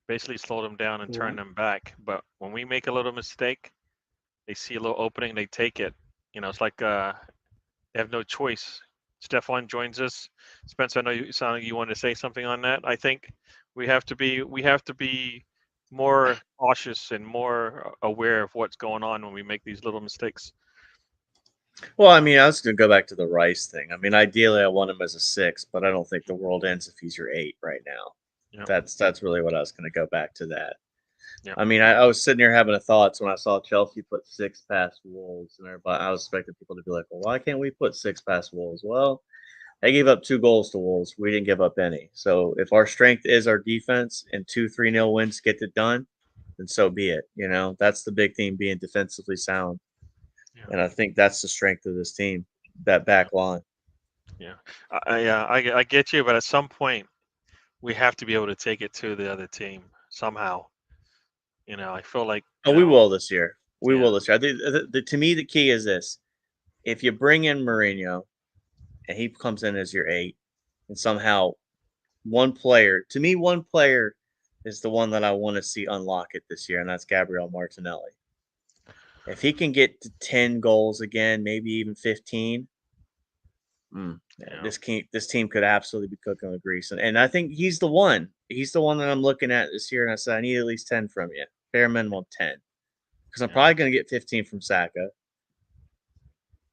Basically slow them down and turn them back. But when we make a little mistake, they see a little opening, they take it. It's like they have no choice. Stefan joins us. Spencer, I know you sound like you want to say something on that. I think we have to be more cautious and more aware of what's going on when we make these little mistakes. Well, I mean, I was going to go back to the Rice thing. I mean, ideally, I want him as a 6, but I don't think the world ends if he's your 8 right now. Yep. That's really what I was going to go back to that. Yep. I mean, I was sitting here having a thoughts when I saw Chelsea put 6 past Wolves, and everybody. I was expecting people to be like, "Well, why can't we put 6 past Wolves?" Well, they gave up 2 goals to Wolves. We didn't give up any. So if our strength is our defense and 2-3-0 wins get it done, then so be it. That's the big thing, being defensively sound. Yeah. And I think that's the strength of this team, that back line. Yeah, I get you, but at some point we have to be able to take it to the other team somehow. I feel like we will this year. We Yeah. will this year. I think to me the key is this: if you bring in Mourinho and he comes in as your 8, and somehow one player is the one that I want to see unlock it this year, and that's Gabriel Martinelli. If he can get to 10 goals again, maybe even 15, this team could absolutely be cooking with grease. And I think he's the one. He's the one that I'm looking at this year, and I said I need at least 10 from you, bare minimum 10, because I'm probably going to get 15 from Saka.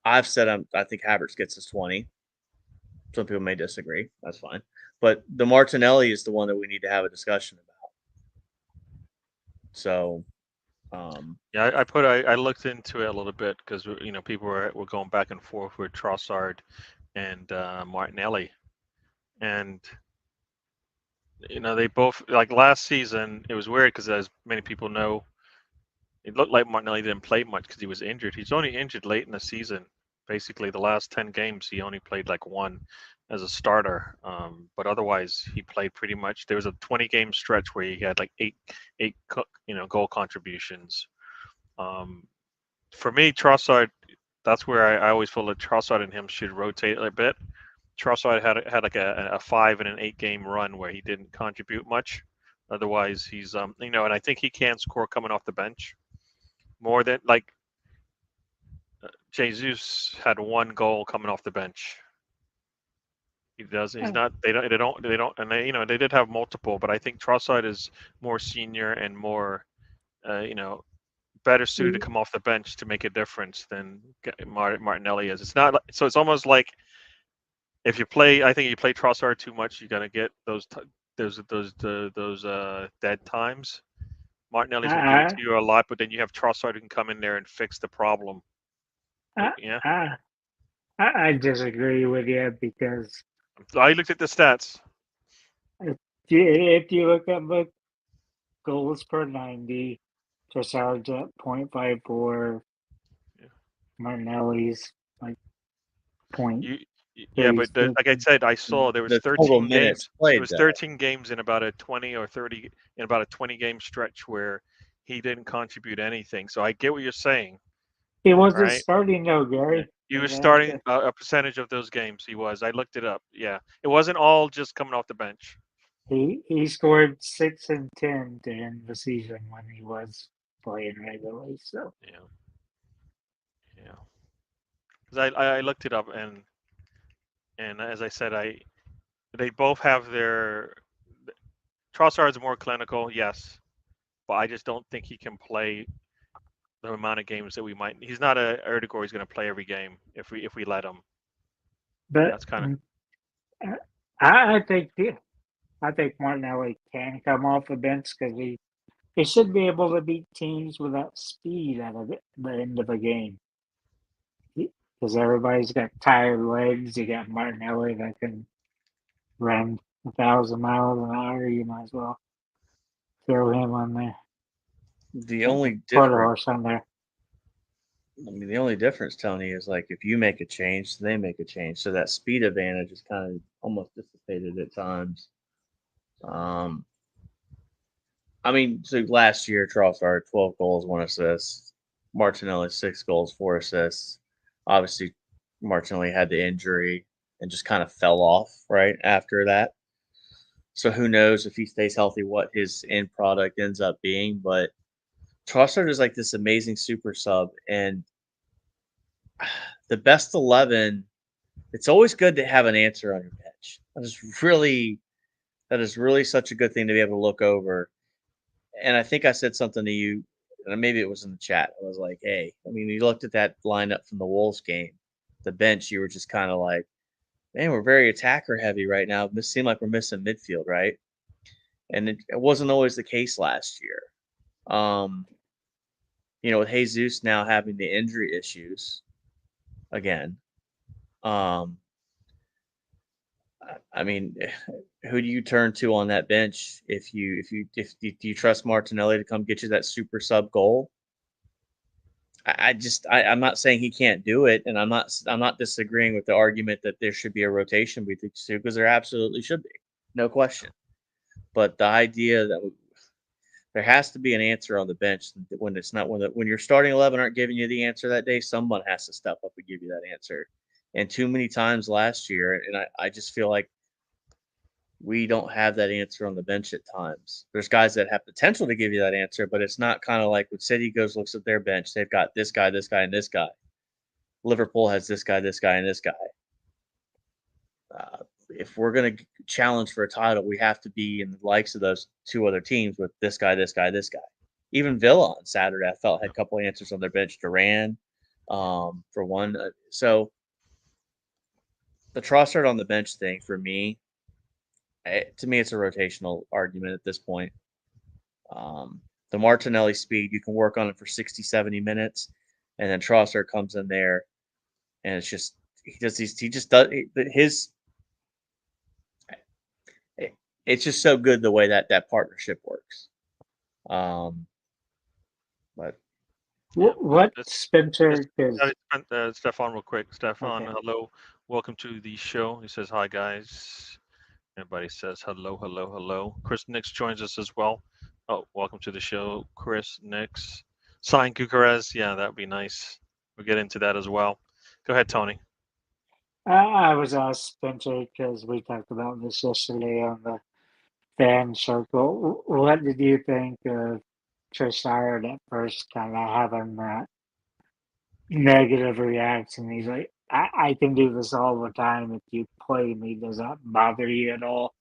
I've said I think Havertz gets us 20. Some people may disagree. That's fine. But the Martinelli is the one that we need to have a discussion about. So, yeah, I looked into it a little bit because people were going back and forth with Trossard and Martinelli, and they both, like last season. It was weird because, as many people know, it looked like Martinelli didn't play much because he was injured. He's only injured late in the season. Basically, the last 10 games, he only played like 1 as a starter. But otherwise, he played pretty much. There was a 20-game stretch where he had like eight goal contributions. For me, Trossard, that's where I always feel that Trossard and him should rotate a bit. Trossard had like a 5 and an 8-game run where he didn't contribute much. Otherwise, he's and I think he can score coming off the bench more than like Jesus had 1 goal coming off the bench. He does. He's not. They don't. And they did have multiple, but I think Trossard is more senior and more, better suited to come off the bench to make a difference than Martinelli is. It's not so. It's almost like if you play. I think you play Trossard too much, you're gonna get those dead times. Martinelli's will give it to you a lot, but then you have Trossard who can come in there and fix the problem. Yeah, I disagree with you because I looked at the stats. if you look at the goals per 90, Trossard's at 0.54, Yeah. Martinelli's like Yeah, but like I said, I saw there was The total 13 minutes games. played, There was though. 13 games in about a 20 or 30 in about a 20 game stretch where he didn't contribute anything. So I get what you're saying. He wasn't Right. starting though, Gary. He was starting a percentage of those games. He was. I looked it up. Yeah, it wasn't all just coming off the bench. He scored 6 and 10 to end the season when he was playing regularly. So yeah. Because I looked it up and as I said, they both have their. Trossard's more clinical, yes, but I just don't think he can play the amount of games that we might. He's not a Erdegaard. He's going to play every game if we let him. but That's kind of. I think Martinelli can come off the bench because he should be able to beat teams with that speed at the end of a game. Because everybody's got tired legs. You got Martinelli that can run 1,000 miles an hour. You might as well throw him on there. The only Put a difference, horse on there. I mean, the only difference, Tony, is like if you make a change, they make a change. So that speed advantage is kind of almost dissipated at times. I mean, so last year, Trossard 12 goals, 1 assist. Martinelli 6 goals, 4 assists. Obviously, Martinelli had the injury and just kind of fell off right after that. So who knows if he stays healthy, what his end product ends up being. But Trossard is like this amazing super sub, and the best 11. It's always good to have an answer on your bench. That is really such a good thing to be able to look over. And I think I said something to you, and maybe it was in the chat. I was like, "Hey, I mean, you looked at that lineup from the Wolves game, the bench. You were just kind of like, man, we're very attacker heavy right now. It seemed like we're missing midfield, right?" And it wasn't always the case last year. With Jesus now having the injury issues again. I mean, who do you turn to on that bench if you do you trust Martinelli to come get you that super sub goal? I'm not saying he can't do it, and I'm not disagreeing with the argument that there should be a rotation between the two, because there absolutely should be, no question. But the idea that there has to be an answer on the bench when it's not when your starting 11 aren't giving you the answer that day, someone has to step up and give you that answer. And too many times last year, and I just feel like we don't have that answer on the bench at times. There's guys that have potential to give you that answer, but it's not kind of like when City looks at their bench. They've got this guy, and this guy. Liverpool has this guy, and this guy. If we're going to challenge for a title, we have to be in the likes of those two other teams with this guy, this guy, this guy. Even Villa on Saturday, I felt had a couple of answers on their bench. Duran, for one. So the Trossard on the bench thing for me, to me, it's a rotational argument at this point. The Martinelli speed, you can work on it for 60, 70 minutes, and then Trossard comes in there, and it's just it's just so good the way that partnership works. But what Spencer is Stefan, real quick. Stefan, okay. Hello, welcome to the show. He says hi, guys. Everybody says hello, hello, hello. Chris Nix joins us as well. Oh, welcome to the show, Chris Nix. Sign Gucarez, yeah, that would be nice. We'll get into that as well. Go ahead, Tony. I was asked Spencer because we talked about this yesterday on the fan circle. What did you think of Trossard at first, kind of having that negative reaction? He's like, I can do this all the time. If you play me, does that bother you at all?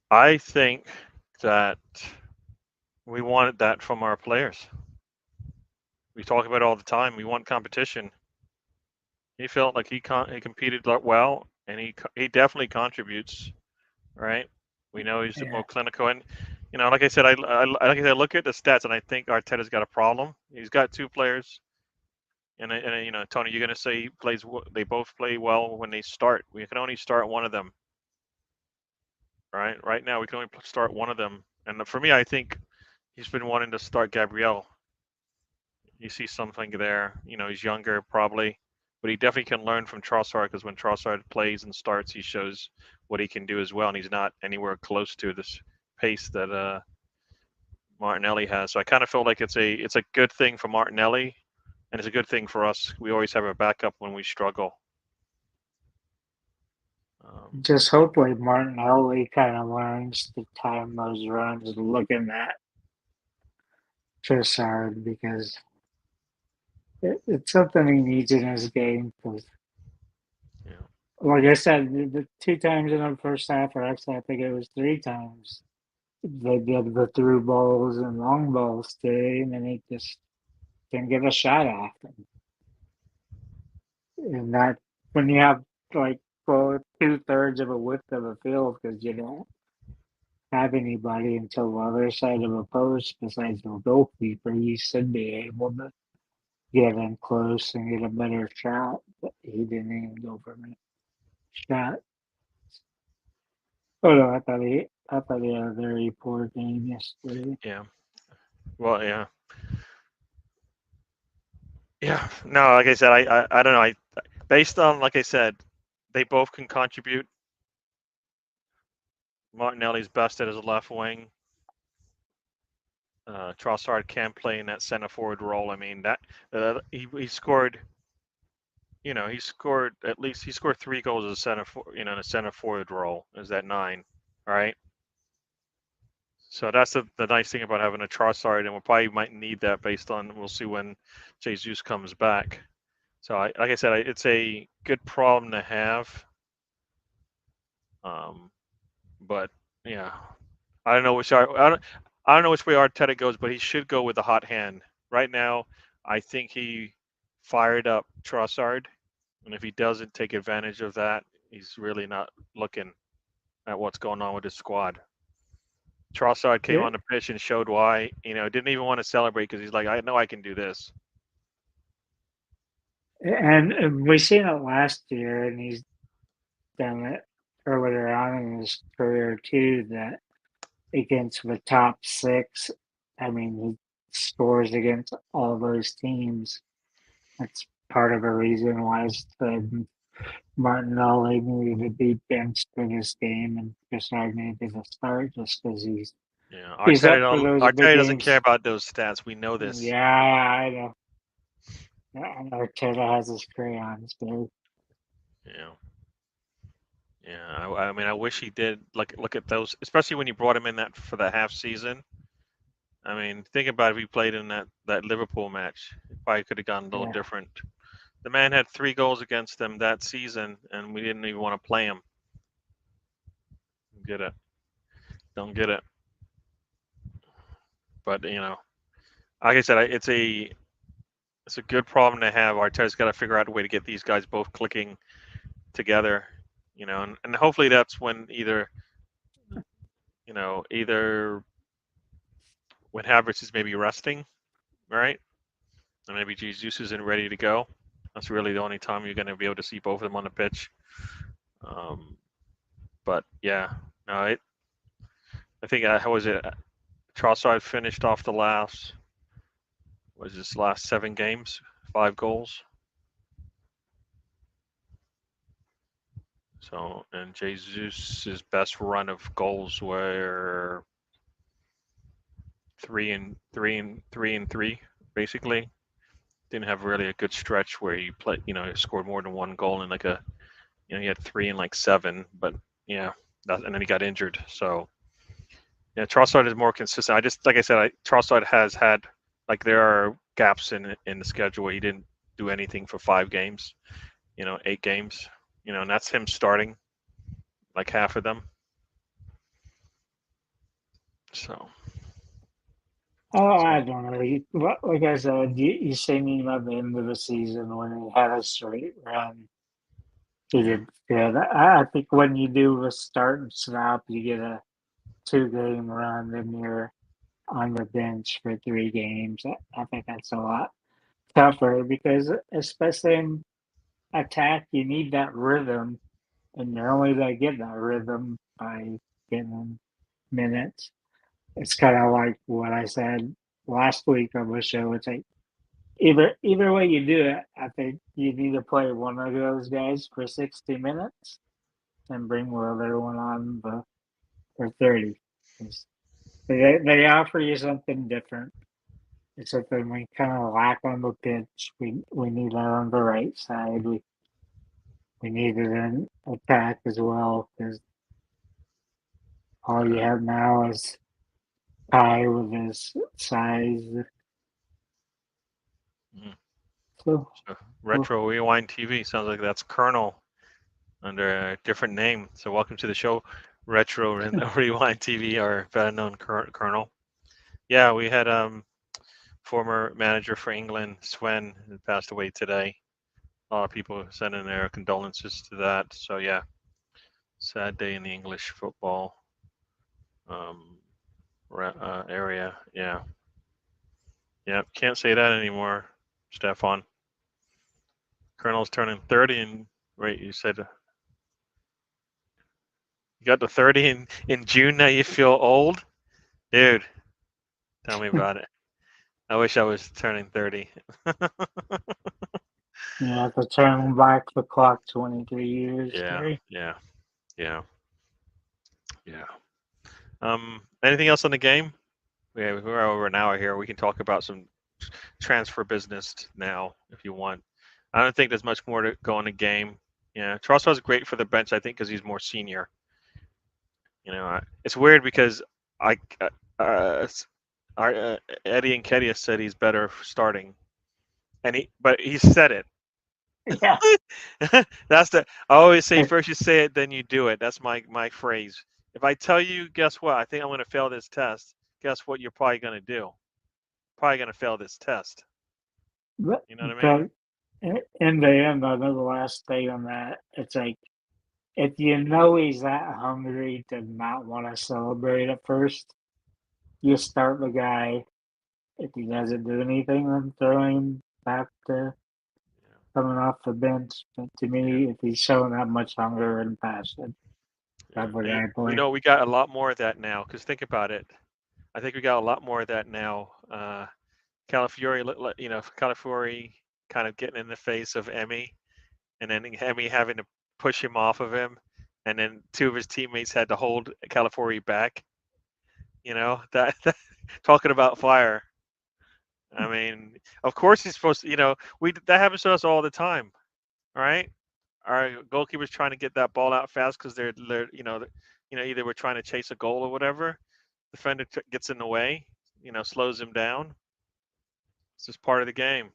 I think that we wanted that from our players. We talk about it all the time. We want competition. He felt like he competed well, and he definitely contributes, right? We know he's more clinical, and like I said, I look at the stats, and I think Arteta's got a problem. He's got two players, and Tony, you're gonna say they both play well when they start. We can only start one of them, right? Right now, we can only start one of them, and for me, I think he's been wanting to start Gabriel. You see something there. He's younger, probably, but he definitely can learn from Trossard, because when Trossard plays and starts, he shows what he can do as well, and he's not anywhere close to this pace that Martinelli has. So I kind of feel like it's a good thing for Martinelli, and it's a good thing for us. We always have a backup when we struggle. Just hopefully Martinelli kind of learns to time those runs looking at Trossard, because it's something he needs in his game. Because, like I said, the 2 times in the first half, or actually I think it was 3 times, they did the through balls and long balls today, and then he just didn't get a shot after. And that, when you have like 2/3 of a width of a field, because you don't have anybody until the other side of a post besides the goalkeeper, you should be able to get in close and get a better shot, but he didn't even go for a shot. Oh no, I thought he had a very poor game yesterday. Yeah. Well, yeah. Yeah. No, like I said, I don't know. Based on, like I said, they both can contribute. Martinelli's best at his left wing. Trossard can play in that center forward role. I mean, that he scored. He scored 3 goals as a in a center forward role. Is that 9? All right. So that's the nice thing about having a Trossard, and we probably might need that based on, we'll see when Jesus comes back. So like I said, it's a good problem to have. But yeah, I don't know which I don't know which way Arteta goes, but he should go with the hot hand. Right now, I think he fired up Trossard, and if he doesn't take advantage of that, he's really not looking at what's going on with his squad. Trossard came on the pitch and showed why. Didn't even want to celebrate, because he's like, I know I can do this. And we seen it last year, and he's done it earlier on in his career too, that against the top 6, I mean, he scores against all those teams. That's part of the reason why I said Martinelli needed to be benched for this game, and Trossard needed to start, just because he's Arteta doesn't care about those stats. We know this. Yeah, I know. Arteta has his crayons, too. Yeah. Yeah, I mean, I wish he did look at those, especially when you brought him in for that half season. I mean, think about if he played in that Liverpool match, it probably could have gone a little different. The man had 3 goals against them that season, and we didn't even want to play him. Get it? Don't get it. But like I said, it's a good problem to have. Arteta's got to figure out a way to get these guys both clicking together. And hopefully that's when either when Havertz is maybe resting, right? And maybe Jesus isn't ready to go. That's really the only time you're going to be able to see both of them on the pitch. But yeah, no, I think how was it? Trossard finished off the last 7 games, 5 goals. So, and Jesus' best run of goals were 3 and 3, basically. Didn't have really a good stretch where he played, scored more than 1 goal in he had 3 and 7, but yeah, and then he got injured. So yeah, Trossard is more consistent. Like I said, Trossard has had, there are gaps in the schedule where he didn't do anything for 5 games, 8 games, and that's him starting half of them. So I don't know. Like I said, you say me about the end of the season when he had a straight run. He yeah. did good. I think when you do a start and stop, you get a 2-game run, then you're on the bench for 3 games. I think that's a lot tougher because, especially in attack, you need that rhythm, and you're only going to get that rhythm by getting minutes. It's kind of like what I said last week on the show. It's like either way you do it, I think you need to play one of those guys for 60 minutes and bring the other one on for 30. They offer you something different. It's something we kind of lack on the pitch. We need that on the right side. We need it in attack as well because all you have now is Kai with his size. So Retro Rewind TV sounds like that's Colonel under a different name. So welcome to the show, Retro Rewind TV, our better known Colonel. Yeah, we had former manager for England, Sven, who passed away today. A lot of people sending their condolences to that. So yeah, sad day in the English football area. Yeah, can't say that anymore, Stefan. Colonel's turning 30, and wait, you said you got to 30 in June. Now you feel old, dude. Tell me about it. I wish I was turning 30. you have to turn back the clock 23 years. Yeah, Gary. yeah. Anything else on the game? We're over an hour here. We can talk about some transfer business now if you want. I don't think there's much more to go in the game. Yeah, Trossard's great for the bench, I think, because he's more senior. It's weird because Eddie and Kedia said he's better starting, but he said it. Yeah. That's I always say first you say it, then you do it. That's my phrase. If I tell you, guess what? I think I'm going to fail this test. Guess what? You're probably going to do. Probably going to fail this test. But, You know what I mean? in the end, another last thing on that, it's like if you know he's that hungry to not want to celebrate at first, you start the guy. If he doesn't do anything, then throw him back to coming off the bench. But to me, if he's showing that much hunger and passion, that's the guy play. We got a lot more of that now. Because think about it. I think we got a lot more of that now. Calafiore, Calafiore kind of getting in the face of Emmy, and then Emmy having to push him off of him, and then 2 of his teammates had to hold Calafiore back. That talking about fire. I mean, of course he's supposed to. That happens to us all the time. All right, our goalkeeper's trying to get that ball out fast because they're either we're trying to chase a goal or whatever. Defender gets in the way, slows him down. It's just part of the game.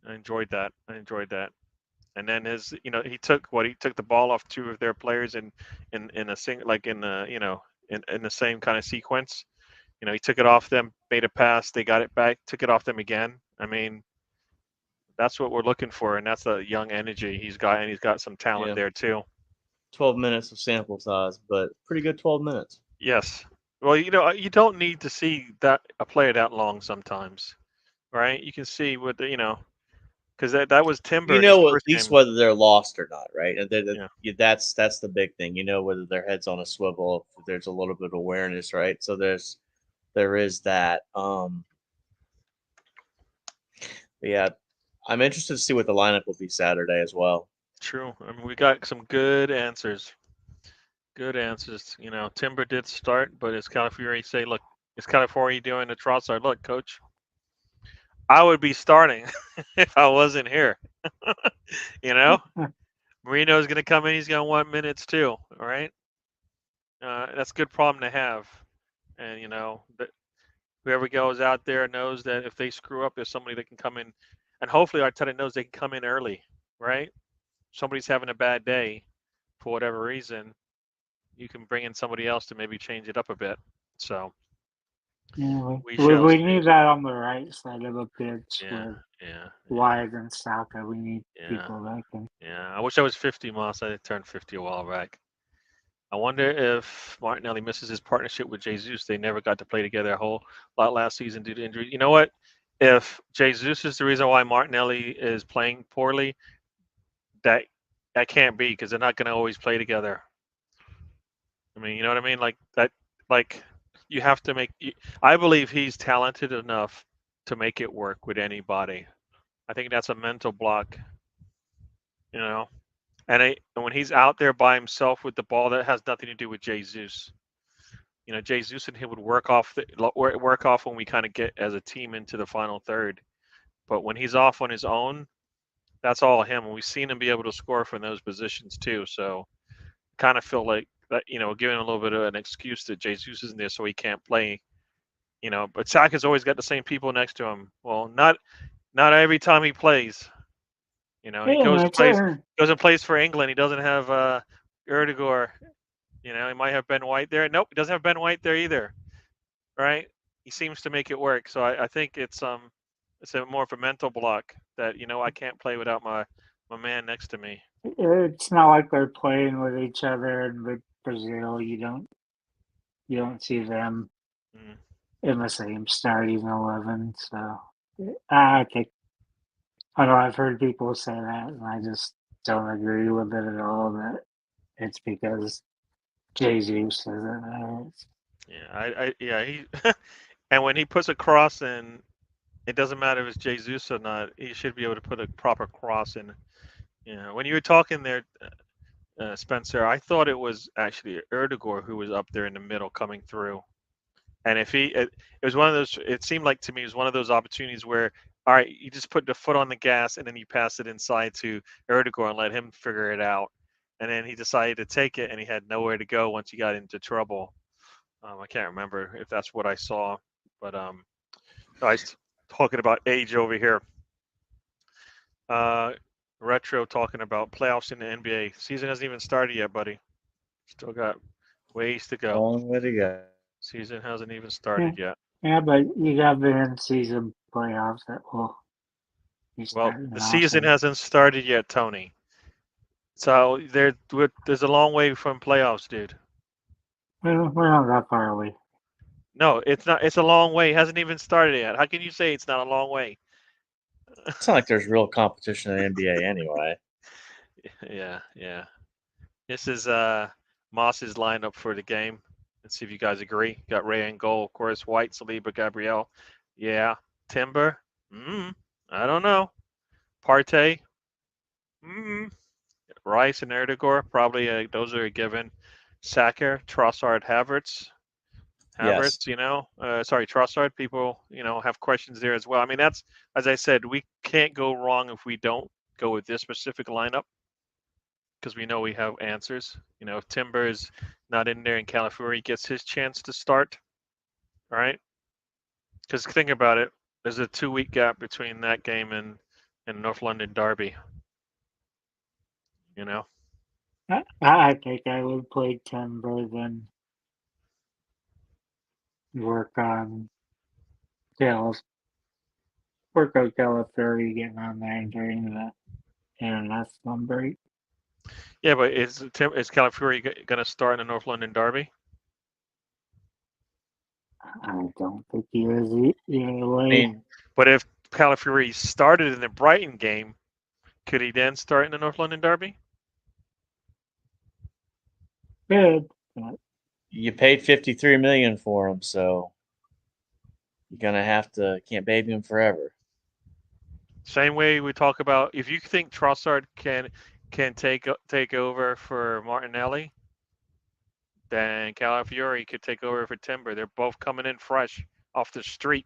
I enjoyed that. And then he took the ball off 2 of their players in a in the same kind of sequence. He took it off them, made a pass, they got it back, took it off them again. I mean, that's what we're looking for, and that's the young energy he's got, and he's got some talent there too. 12 minutes of sample size, but pretty good 12 minutes. Yes. Well, you don't need to see a player that long sometimes, right? You can see what because that was Timber. You know at least whether they're lost or not, right? That's the big thing. You know whether their head's on a swivel, if there's a little bit of awareness, right? So there is that. Yeah, I'm interested to see what the lineup will be Saturday as well. True. I mean, we got some good answers. Good answers. Timber did start, but as Calafiore say, look, is Calafiore doing the Trossard? Look, coach, I would be starting if I wasn't here. Marino's going to come in. He's going to want minutes too. All right. That's a good problem to have. And, whoever goes out there knows that if they screw up, there's somebody that can come in. And hopefully Arteta knows they can come in early, right? Somebody's having a bad day for whatever reason. You can bring in somebody else to maybe change it up a bit. So Yeah, we we, shall we see. need that on the right side of the pitch Yeah, with yeah, Wyatt and Saka. We need yeah, people that can. yeah. I wish I was 50, Moss. I turned 50 a while back. I wonder if Martinelli misses his partnership with Jesus. They never got to play together a whole lot last season due to injury. You know what? If Jesus is the reason why Martinelli is playing poorly, that can't be, because they're not going to always play together. I mean, you know what I mean? Like that. Like you have to make. I believe he's talented enough to make it work with anybody. I think that's a mental block. You know, and when he's out there by himself with the ball, that has nothing to do with Jesus. You know, Jesus and him would work off when we kind of get as a team into the final third. But when he's off on his own, that's all him. And we've seen him be able to score from those positions too. So kind of feel like that, you know, giving him a little bit of an excuse that Jesus isn't there so he can't play. You know, but Saka's always got the same people next to him. Well, not every time he plays. You know, he Yeah, it's goes and plays for England. He doesn't have Erdegaard. You know, he might have Ben White there. Nope, he doesn't have Ben White there either. Right? He seems to make it work. So I think it's a more of a mental block that, you know, I can't play without my man next to me. it's not like they're playing with each other, and with Brazil, you don't see them Mm. in the same starting 11. So I think I know I've heard people say that, and I just don't agree with it at all. That it's because Jesus says it. Yeah, he and when he puts a cross in, it doesn't matter if it's Jesus or not. He should be able to put a proper cross in. You know, when you were talking there, Spencer, I thought it was actually Erdegaard who was up there in the middle coming through. And if it was one of those, it seemed like to me it was one of those opportunities where, all right, you just put the foot on the gas and then you pass it inside to Erdegaard and let him figure it out. And then he decided to take it and he had nowhere to go once he got into trouble. I can't remember if that's what I saw, but I was talking about age over here. Retro talking about playoffs in the NBA. Season hasn't even started yet, buddy. Still got ways to go. Long way to go. Season hasn't even started yet. Yeah, but you got the in-season playoffs that will be Well, starting the off. season hasn't started yet, Tony. So there's a long way from playoffs, dude. We're not that far away. No, it's not. It's a long way. It hasn't even started yet. How can you say it's not a long way? It's not like there's real competition in the NBA anyway. Yeah. This is Moss's lineup for the game. Let's see if you guys agree. Got Ray and goal, of course. White, Saliba, Gabriel. Yeah. Timber. I don't know. Partey. Rice and Erdegaard. Probably those are a given. Saka, Trossard, Havertz. Yes. You know, sorry, Trossard. People, you know, have questions there as well. I mean, that's, as I said, we can't go wrong if we don't go with this specific lineup because we know we have answers. You know, if Timber is not in there and Calafiori gets his chance to start, right? Because think about it, there's a 2-week gap between that game and North London Derby. You know, I think I would play Timber, then work on Calafiori getting on there during the international break. yeah, but is Calafiori going to start in the North London Derby? I don't think he is either way. I mean, But if Calafiori started in the Brighton game, could he then start in the North London Derby? Good. But you paid $53 million for him, so you're gonna can't baby him forever. Same way we talk about, if you think Trossard can take over for Martinelli, then Calafiori could take over for Timber. They're both coming in fresh off the street.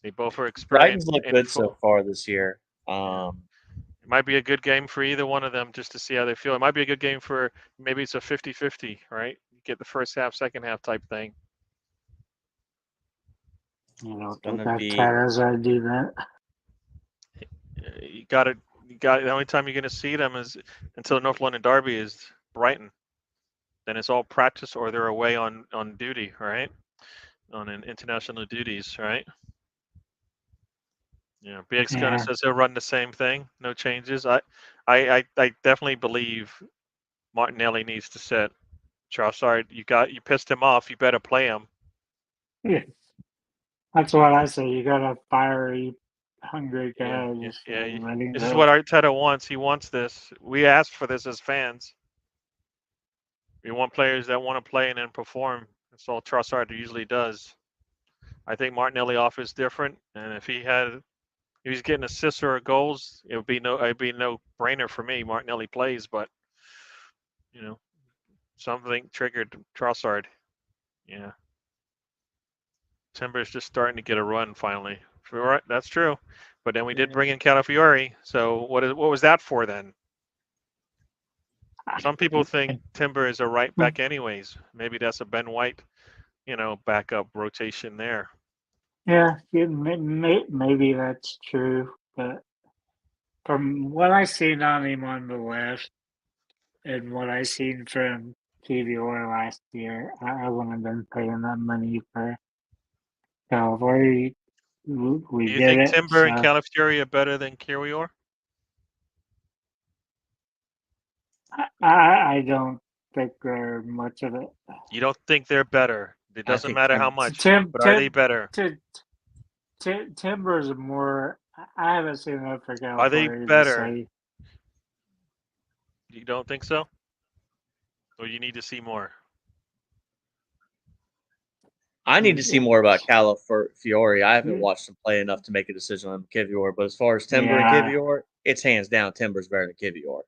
They both are experienced. Brighton's looked good so far this year. It might be a good game for either one of them just to see how they feel. It might be a good game for, maybe it's a 50-50, right? You get the first half, second half type thing. I don't It's think gonna that be- Tara's gonna do that. You got the only time you're going to see them is until North London Derby is Brighton. then it's all practice or they're away on duty, right? On an international duties, right? Yeah, BX Gunner Yeah. says he'll run the same thing, no changes. I definitely believe Martinelli needs to sit. Trossard, you pissed him off. You better play him. Yeah. That's what I say. You got a fiery, hungry Yeah, guy. yeah, Just yeah. let him This is go. what Arteta wants. He wants this. We asked for this as fans. We want players that want to play and then perform. That's all Trossard usually does. I think Martinelli offers different, and if he's getting assists or goals, it'd be no brainer for me. Martinelli plays, but you know something triggered Trossard. Yeah, Timber's just starting to get a run finally. That's true, but then we did bring in Calafiori. So what was that for then? Some people think Timber is a right back anyways. Maybe that's a Ben White, backup rotation there. Yeah, maybe that's true, but from what I seen on him on the left and what I seen from KVR last year, I wouldn't have been paying that money for Calvary. We Do you did think it, Timber and so Calafiori are better than Kiwior? I don't think they're much of it. You don't think they're better? It doesn't matter how much, but are they better? Timber's more. I haven't seen enough for Are they California to better? say. You don't think so? Or you need to see more? I need to see more about Calafiori. I haven't watched him play enough to make a decision on Kiwior. But as far as Timber and Kiwior, it's hands down Timber's better than Kiwior.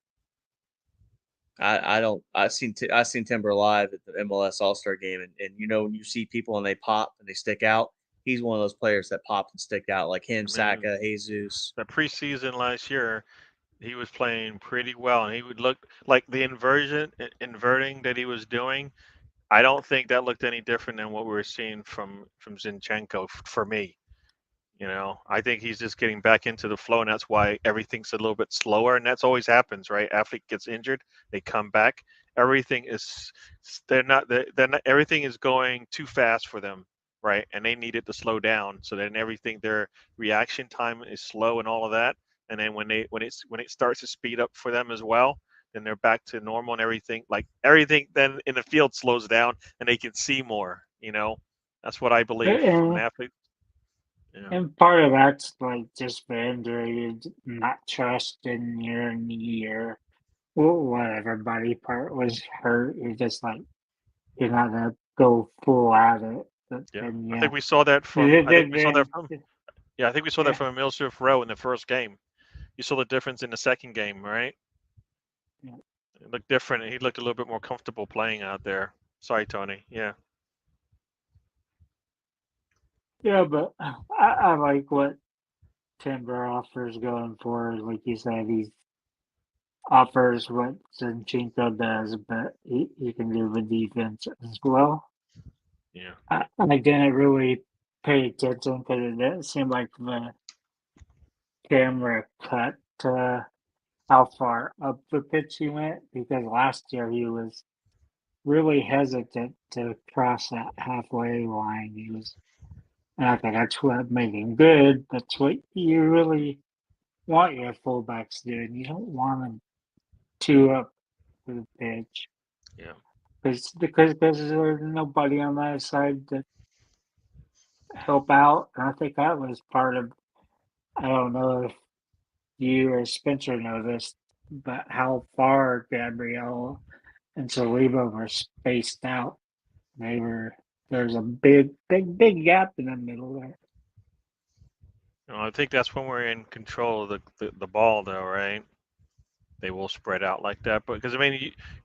I've seen Timber live at the MLS All Star game, and when you see people and they pop and they stick out, he's one of those players that pop and stick out, like him, Saka, Jesus. The preseason last year, he was playing pretty well, and he would look like the inverting that he was doing. I don't think that looked any different than what we were seeing from Zinchenko for me. I think he's just getting back into the flow, and that's why everything's a little bit slower. And that's always happens, right? Athlete gets injured, they come back. Everything is they're not everything is going too fast for them, right? And they need it to slow down. So then their reaction time is slow and all of that. And then when it starts to speed up for them as well, then they're back to normal and everything. Like everything then in the field slows down and they can see more. That's what I believe. An athlete. Yeah. And part of that's like just the injury, not trusting your knee or whatever body part was hurt. You're just like, you're not going to go full at it. But then, I think we saw that from. I think we saw that from. Yeah, I think we saw that from Emilsif Rowe in the first game. You saw the difference in the second game, right? Yeah. It looked different. He looked a little bit more comfortable playing out there. Sorry, Tony. Yeah. Yeah, but I like what Timber offers going forward. Like you said, he offers what Zinchenko does, but he can do the defense as well. Yeah. I didn't really pay attention because it didn't seem like the camera cut how far up the pitch he went, because last year he was really hesitant to cross that halfway line. He was, and I think that's what made him good. That's what you really want your fullbacks to do. And you don't want them too up to the pitch. Yeah. Because there's nobody on that side to help out. And I think that was part of, I don't know if you or Spencer know this, but how far Gabrielle and Saliba were spaced out. There's a big gap in the middle there. I think that's when we're in control of the ball, though, right? They will spread out like that, because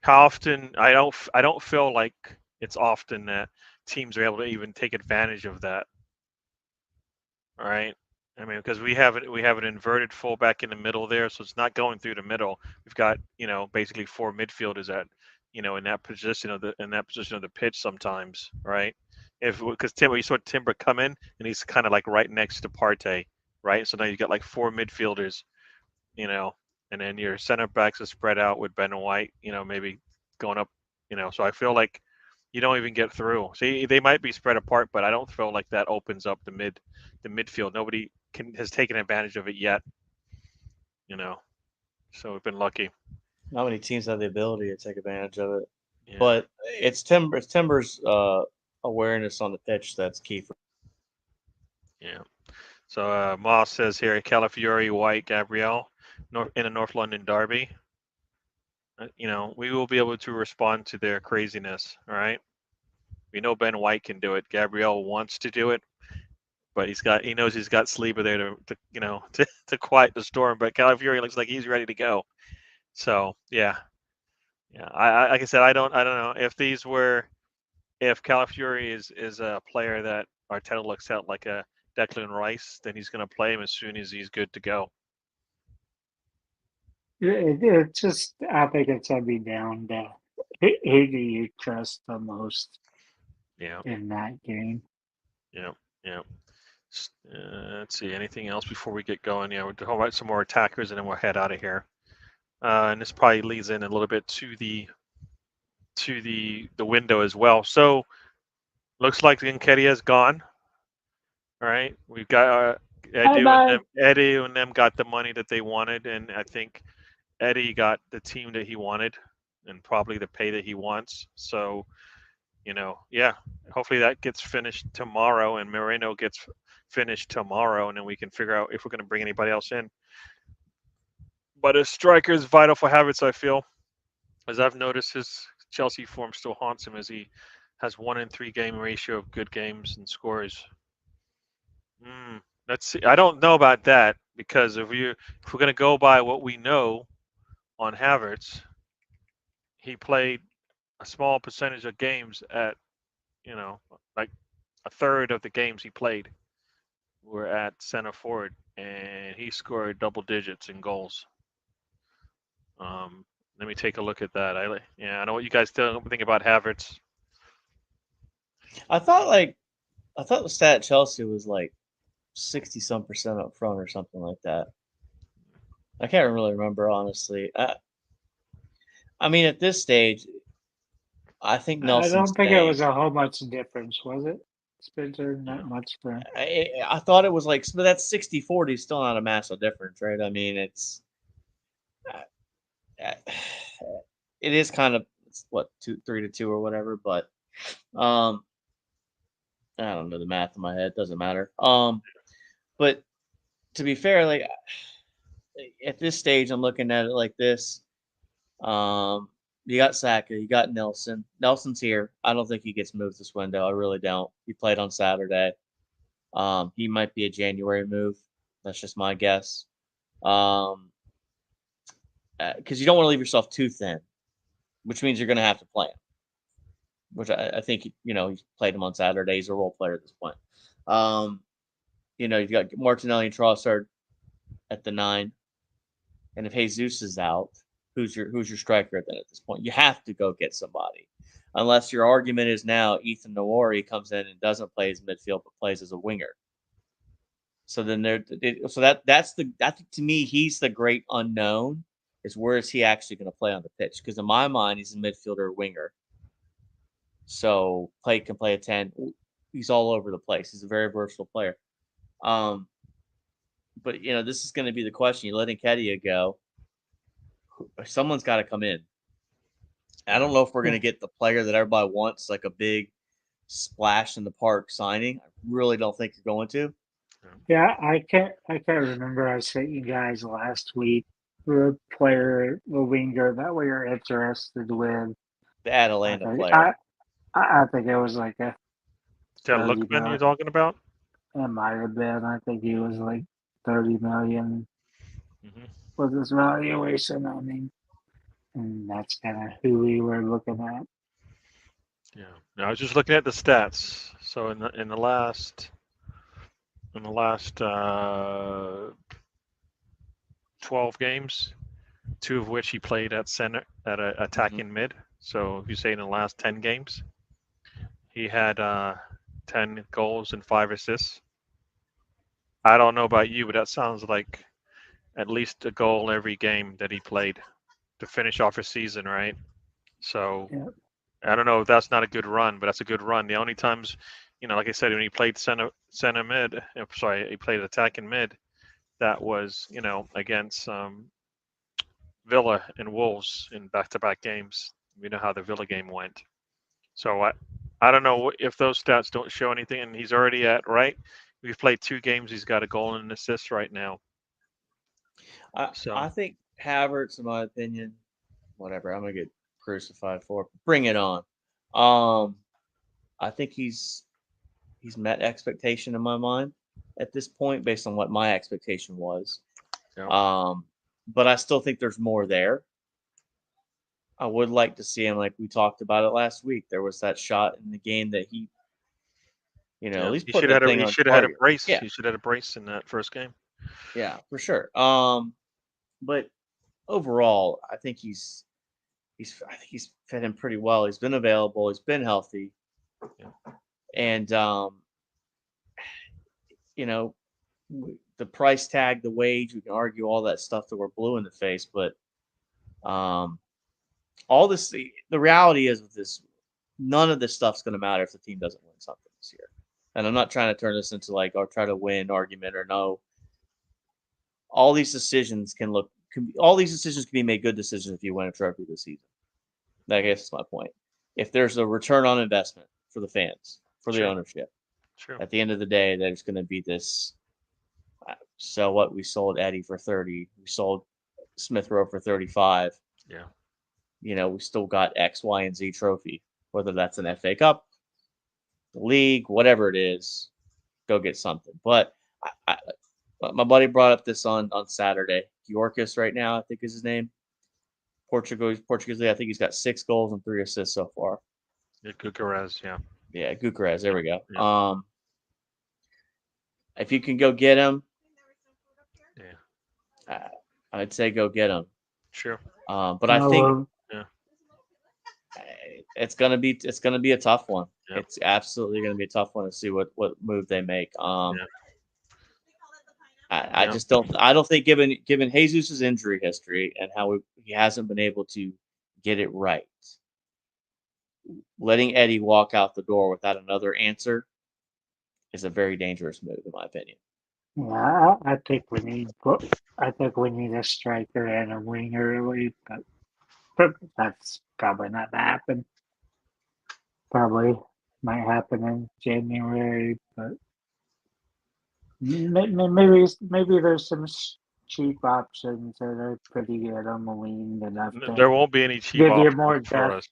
how often I don't feel like it's often that teams are able to even take advantage of that. All right. Because we have an inverted fullback in the middle there, so it's not going through the middle. We've got basically four midfielders in that position of the pitch sometimes, right? Because you saw Timber come in and he's kind of like right next to Partey, right? So now you got like four midfielders, and then your center backs are spread out with Ben White, maybe going up, So I feel like you don't even get through. See, they might be spread apart, but I don't feel like that opens up the midfield. Nobody has taken advantage of it yet. So we've been lucky. Not many teams have the ability to take advantage of it. Yeah. But it's Timber's awareness on the pitch that's key for. Yeah. So Moss says here, Calafiori, White, Gabrielle, in a North London derby. We will be able to respond to their craziness. All right. We know Ben White can do it. Gabrielle wants to do it, but he knows he's got Saliba there to quiet the storm. But Calafiori looks like he's ready to go. So yeah. I like I said, I don't know if Calafiori is a player that Arteta looks at like a Declan Rice, then he's going to play him as soon as he's good to go. It just, I think it's going to be down to who do you trust the most in that game. Yeah. Let's see, anything else before we get going? Yeah, we'll talk about some more attackers and then we'll head out of here. And this probably leads in a little bit to the window as well. So looks like Nketiah is gone. All right, we've got Eddie and them got the money that they wanted, and I think Eddie got the team that he wanted and probably the pay that he wants. So, hopefully that gets finished tomorrow and Moreno gets finished tomorrow, and then we can figure out if we're going to bring anybody else in. But a striker is vital for Havertz, I feel. As I've noticed, his Chelsea form still haunts him as he has 1 in 3 game ratio of good games and scores. Let's see. I don't know about that because if we're going to go by what we know on Havertz, he played a small percentage of games at, like a third of the games he played were at center forward, and he scored double digits in goals. Let me take a look at that. I know what you guys think about Havertz. I thought the stat at Chelsea was like 60-some% up front or something like that. I can't really remember, honestly. I mean, at this stage, I think Nelson. I don't think it was a whole much difference, was it, Spencer? Not much for him. I thought it was like, but that's 60-40, still not a massive difference, right? I mean, it's it is kind of what 3-2 or whatever, but I don't know the math in my head. Doesn't matter. But to be fair, like at this stage, I'm looking at it like this. You got Saka, you got Nelson. Nelson's here. I don't think he gets moved this window. I really don't. He played on Saturday. He might be a January move. That's just my guess. Because you don't want to leave yourself too thin, which means you're going to have to play him. Which I think he played him on Saturday. He's a role player at this point. You've got Martinelli and Trossard at the 9, and if Jesus is out, who's your striker then at this point? You have to go get somebody, unless your argument is now Ethan Nowari comes in and doesn't play as midfield but plays as a winger. So then that's to me, he's the great unknown. Is where is he actually going to play on the pitch? Because in my mind, he's a midfielder or winger. So can play a 10. He's all over the place. He's a very versatile player. But this is going to be the question. You let Nketiah go. Someone's got to come in. I don't know if we're going to get the player that everybody wants, like a big splash in the park signing. I really don't think you're going to. Yeah, I can't remember. I sent you guys last week the winger that we were interested with. The Atalanta player. I think it was like a. Is that Lookman you're talking about? It might have been. I think he was like 30 million was his valuation. I mean, and that's kind of who we were looking at. Yeah. No, I was just looking at the stats. So in the last 12 games, 2 of which he played at center at attacking mid. So if you say in the last 10 games, he had 10 goals and 5 assists. I don't know about you, but that sounds like at least a goal every game that he played to finish off his season, right? So, I don't know if that's not a good run, but that's a good run. The only times, like I said, when he played center mid, sorry, he played attacking mid. That was, against Villa and Wolves in back-to-back games. We know how the Villa game went. So I don't know if those stats don't show anything, and he's already at right. We've played 2 games. He's got a goal and an assist right now. I think Havertz, in my opinion, whatever. I'm gonna get crucified for it. Bring it on. I think he's met expectation in my mind at this point, based on what my expectation was. Yeah. But I still think there's more there. I would like to see him, like we talked about it last week. There was that shot in the game that he, at least He put should the have thing he on should have had a target. brace. Yeah, He should have had a brace in that first game. yeah, for sure. But overall, I think he's fit in pretty well. He's been available. He's been healthy, and the price tag, the wage, we can argue all that stuff that we're blue in the face, but all this, the reality is with this, none of this stuff's going to matter if the team doesn't win something this year. And I'm not trying to turn this into like, or try to win argument or no. All these decisions can be made good decisions if you win a trophy this season. I guess that's my point. If there's a return on investment for the fans, for the ownership, at the end of the day, there's going to be this. So what? We sold Eddie for 30. We sold Smith Rowe for 35. Yeah. We still got X, Y, and Z trophy. Whether that's an FA Cup, the league, whatever it is, go get something. But my buddy brought up this on Saturday. Yorkis right now, I think is his name. Portuguese. I think he's got 6 goals and 3 assists so far. Yeah, Gyökeres, yeah. Yeah, Gyökeres. There we go. Yeah. If you can go get him, yeah, I'd say go get him. Sure. But I think it's gonna be a tough one. Yep. It's absolutely gonna be a tough one to see what move they make. I just don't. I don't think given Jesus' injury history and how he hasn't been able to get it right, letting Eddie walk out the door without another answer is a very dangerous move, in my opinion. Yeah, I think we need a striker and a winger, really, but that's probably not to happen. Probably might happen in January, but maybe there's some cheap options that are pretty good on the lean enough. There won't be any cheap options for us.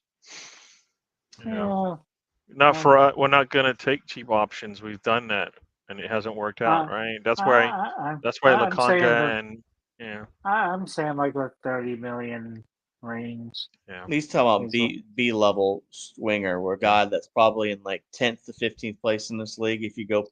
Not for us. We're not going to take cheap options. We've done that, and it hasn't worked out, right? That's why LaConta and I'm saying like a 30 million range. Yeah. He's talking about B level winger, where a guy that's probably in like 10th to 15th place in this league. If you go,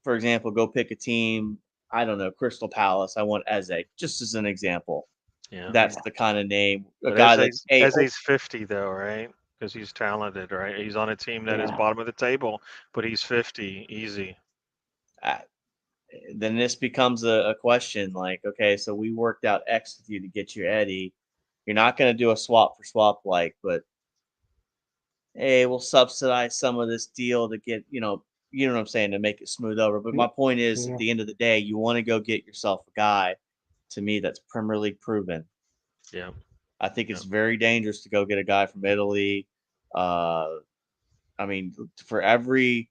for example, go pick a team, I don't know, Crystal Palace. I want Eze, just as an example. Yeah. That's the kind of name. A guy that's Eze's 50 though, right? Because he's talented, right? He's on a team that is bottom of the table, but he's 50, easy. Then this becomes a question like, okay, so we worked out X with you to get you Eddie. You're not going to do a swap for swap but hey, we'll subsidize some of this deal to get, you know what I'm saying, to make it smooth over. But my point is, at the end of the day, you want to go get yourself a guy, to me, that's Premier League proven. Yeah. I think it's very dangerous to go get a guy from Italy. I mean, for every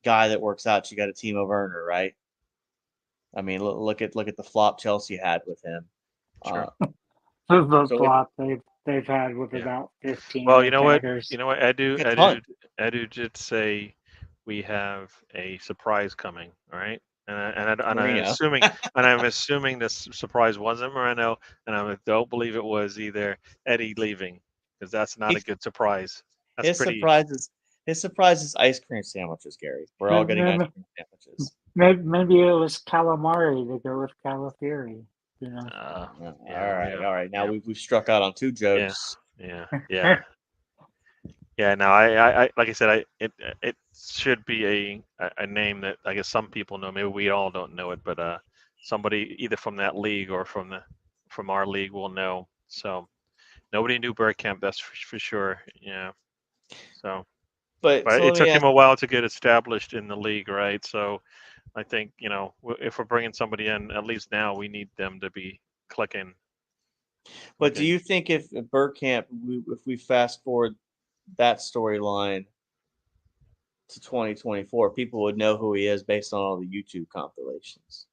guy that works out, you got a team of earner, right? I mean, look at the flop Chelsea had with him. Sure. The flop they've had with about 15. Well, you know what? Edu did say we have a surprise coming, all right? And I'm assuming this surprise wasn't Moreno, and I don't believe it was either Eddie leaving, because that's not a good surprise. His surprise is ice cream sandwiches, Gary. We're all getting ice cream sandwiches. Maybe it was calamari to go with Calafiori. All right. Now we've struck out on 2 jokes. Yeah. No, I like I said, it should be a name that I guess some people know. Maybe we all don't know it, but somebody either from that league or from our league will know. So nobody knew Bergkamp, that's for sure. Yeah. So, But but so it let took me him ask. a while to get established in the league, right? So, I think if we're bringing somebody in, at least now we need them to be clicking. But do clicking. you think if Bergkamp, if we fast forward that storyline to 2024, people would know who he is based on all the YouTube compilations?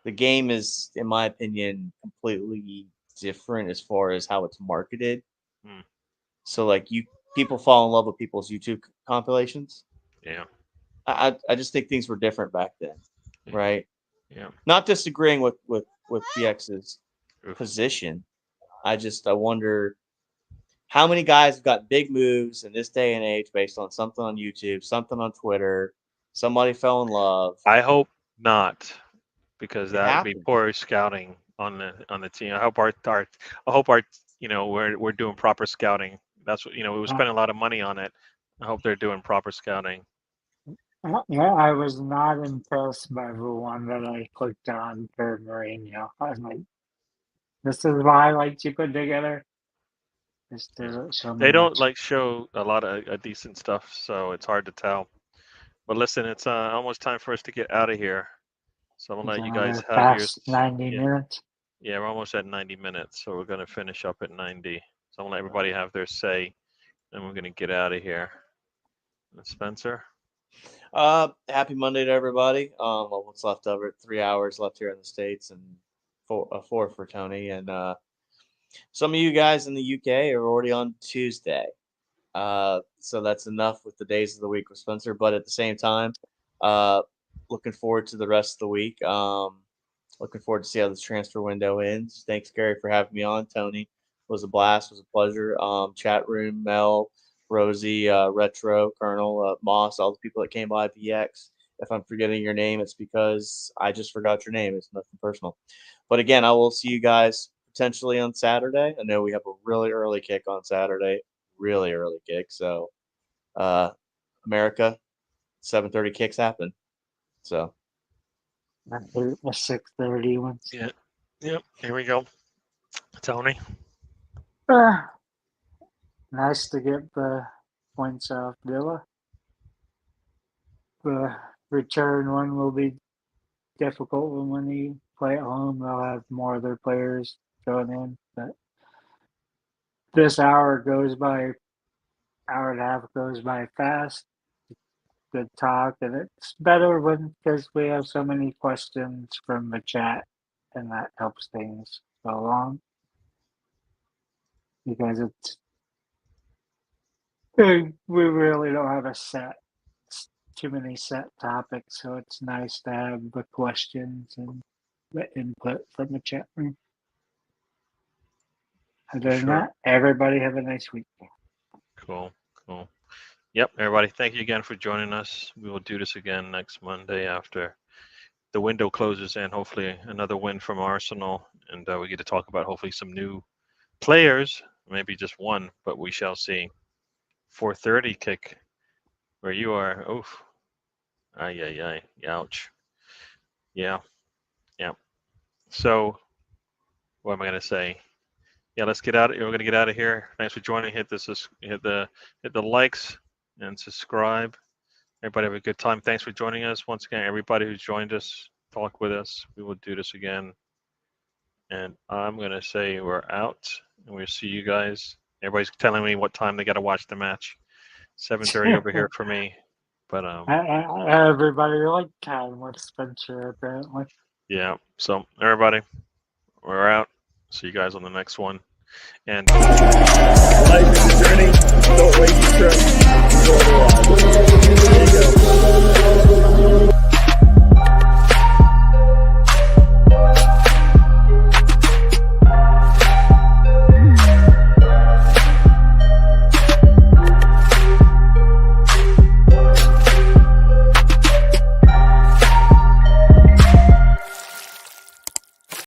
The game is, in my opinion, completely different as far as how it's marketed. Hmm. So, like, people fall in love with people's YouTube compilations. Yeah. I just think things were different back then, Yeah. right? Yeah. Not disagreeing with BX's Oof. position. I wonder how many guys have got big moves in this day and age based on something on YouTube, something on Twitter, somebody fell in love. I hope not, because It that would be happened. poor scouting on the team. I hope our we're doing proper scouting. That's what we were spending a lot of money on it. I hope they're doing proper scouting. Yeah, I was not impressed by the one that I clicked on for Mourinho. I was like, this is the highlights you put together. This Yeah. doesn't show me They don't much. like show a lot of decent stuff, so it's hard to tell. But listen, it's almost time for us to get out of here. So I'm gonna It's let you guys another have your past 90 yeah. minutes. Yeah, we're almost at 90 minutes, so we're gonna finish up at 90. So I'm gonna let everybody have their say, and we're gonna get out of here. Spencer. Happy Monday to everybody. Well, what's left of it? 3 hours left here in the States, and four for Tony. And some of you guys in the UK are already on Tuesday. So that's enough with the days of the week with Spencer. But at the same time, looking forward to the rest of the week. Looking forward to see how this transfer window ends. Thanks, Gary, for having me on. Tony, it was a blast. It was a pleasure. Chat room, Mel, Rosie, Retro, Colonel, Moss, all the people that came by, BX. If I'm forgetting your name, it's because I just forgot your name. It's nothing personal. But again, I will see you guys potentially on Saturday. I know we have a really early kick on Saturday, really early kick. So, America, 7:30 kicks happen. So, I hate the 6:30 ones. Yeah. Yep. Here we go. Tony. Nice to get the points off Villa. The return one will be difficult when you play at home. They'll have more of their players going in. But this hour and a half goes by fast. Good talk, and it's better because we have so many questions from the chat, and that helps things go along. Because we really don't have too many set topics, so it's nice to have the questions and the input from the chat room. Other than that, everybody have a nice week. Cool. Yep, everybody, thank you again for joining us. We will do this again next Monday after the window closes, and hopefully another win from Arsenal, and we get to talk about hopefully some new players, maybe just one, but we shall see. 4:30 kick where you are. Oof. Ay. Ouch. Yeah. So what am I gonna say? Yeah, let's get out. We're gonna get out of here. Thanks for joining. Hit the likes and subscribe. Everybody have a good time. Thanks for joining us once again. Everybody who's joined us, talk with us. We will do this again. And I'm gonna say we're out, and we'll see you guys. Everybody's telling me what time they got to watch the match. 7:30 over here for me. But everybody like time with Spencer apparently. Yeah. So everybody, we're out. See you guys on the next one. And life is a journey. Don't waste your trip. Enjoy the ride. There you go.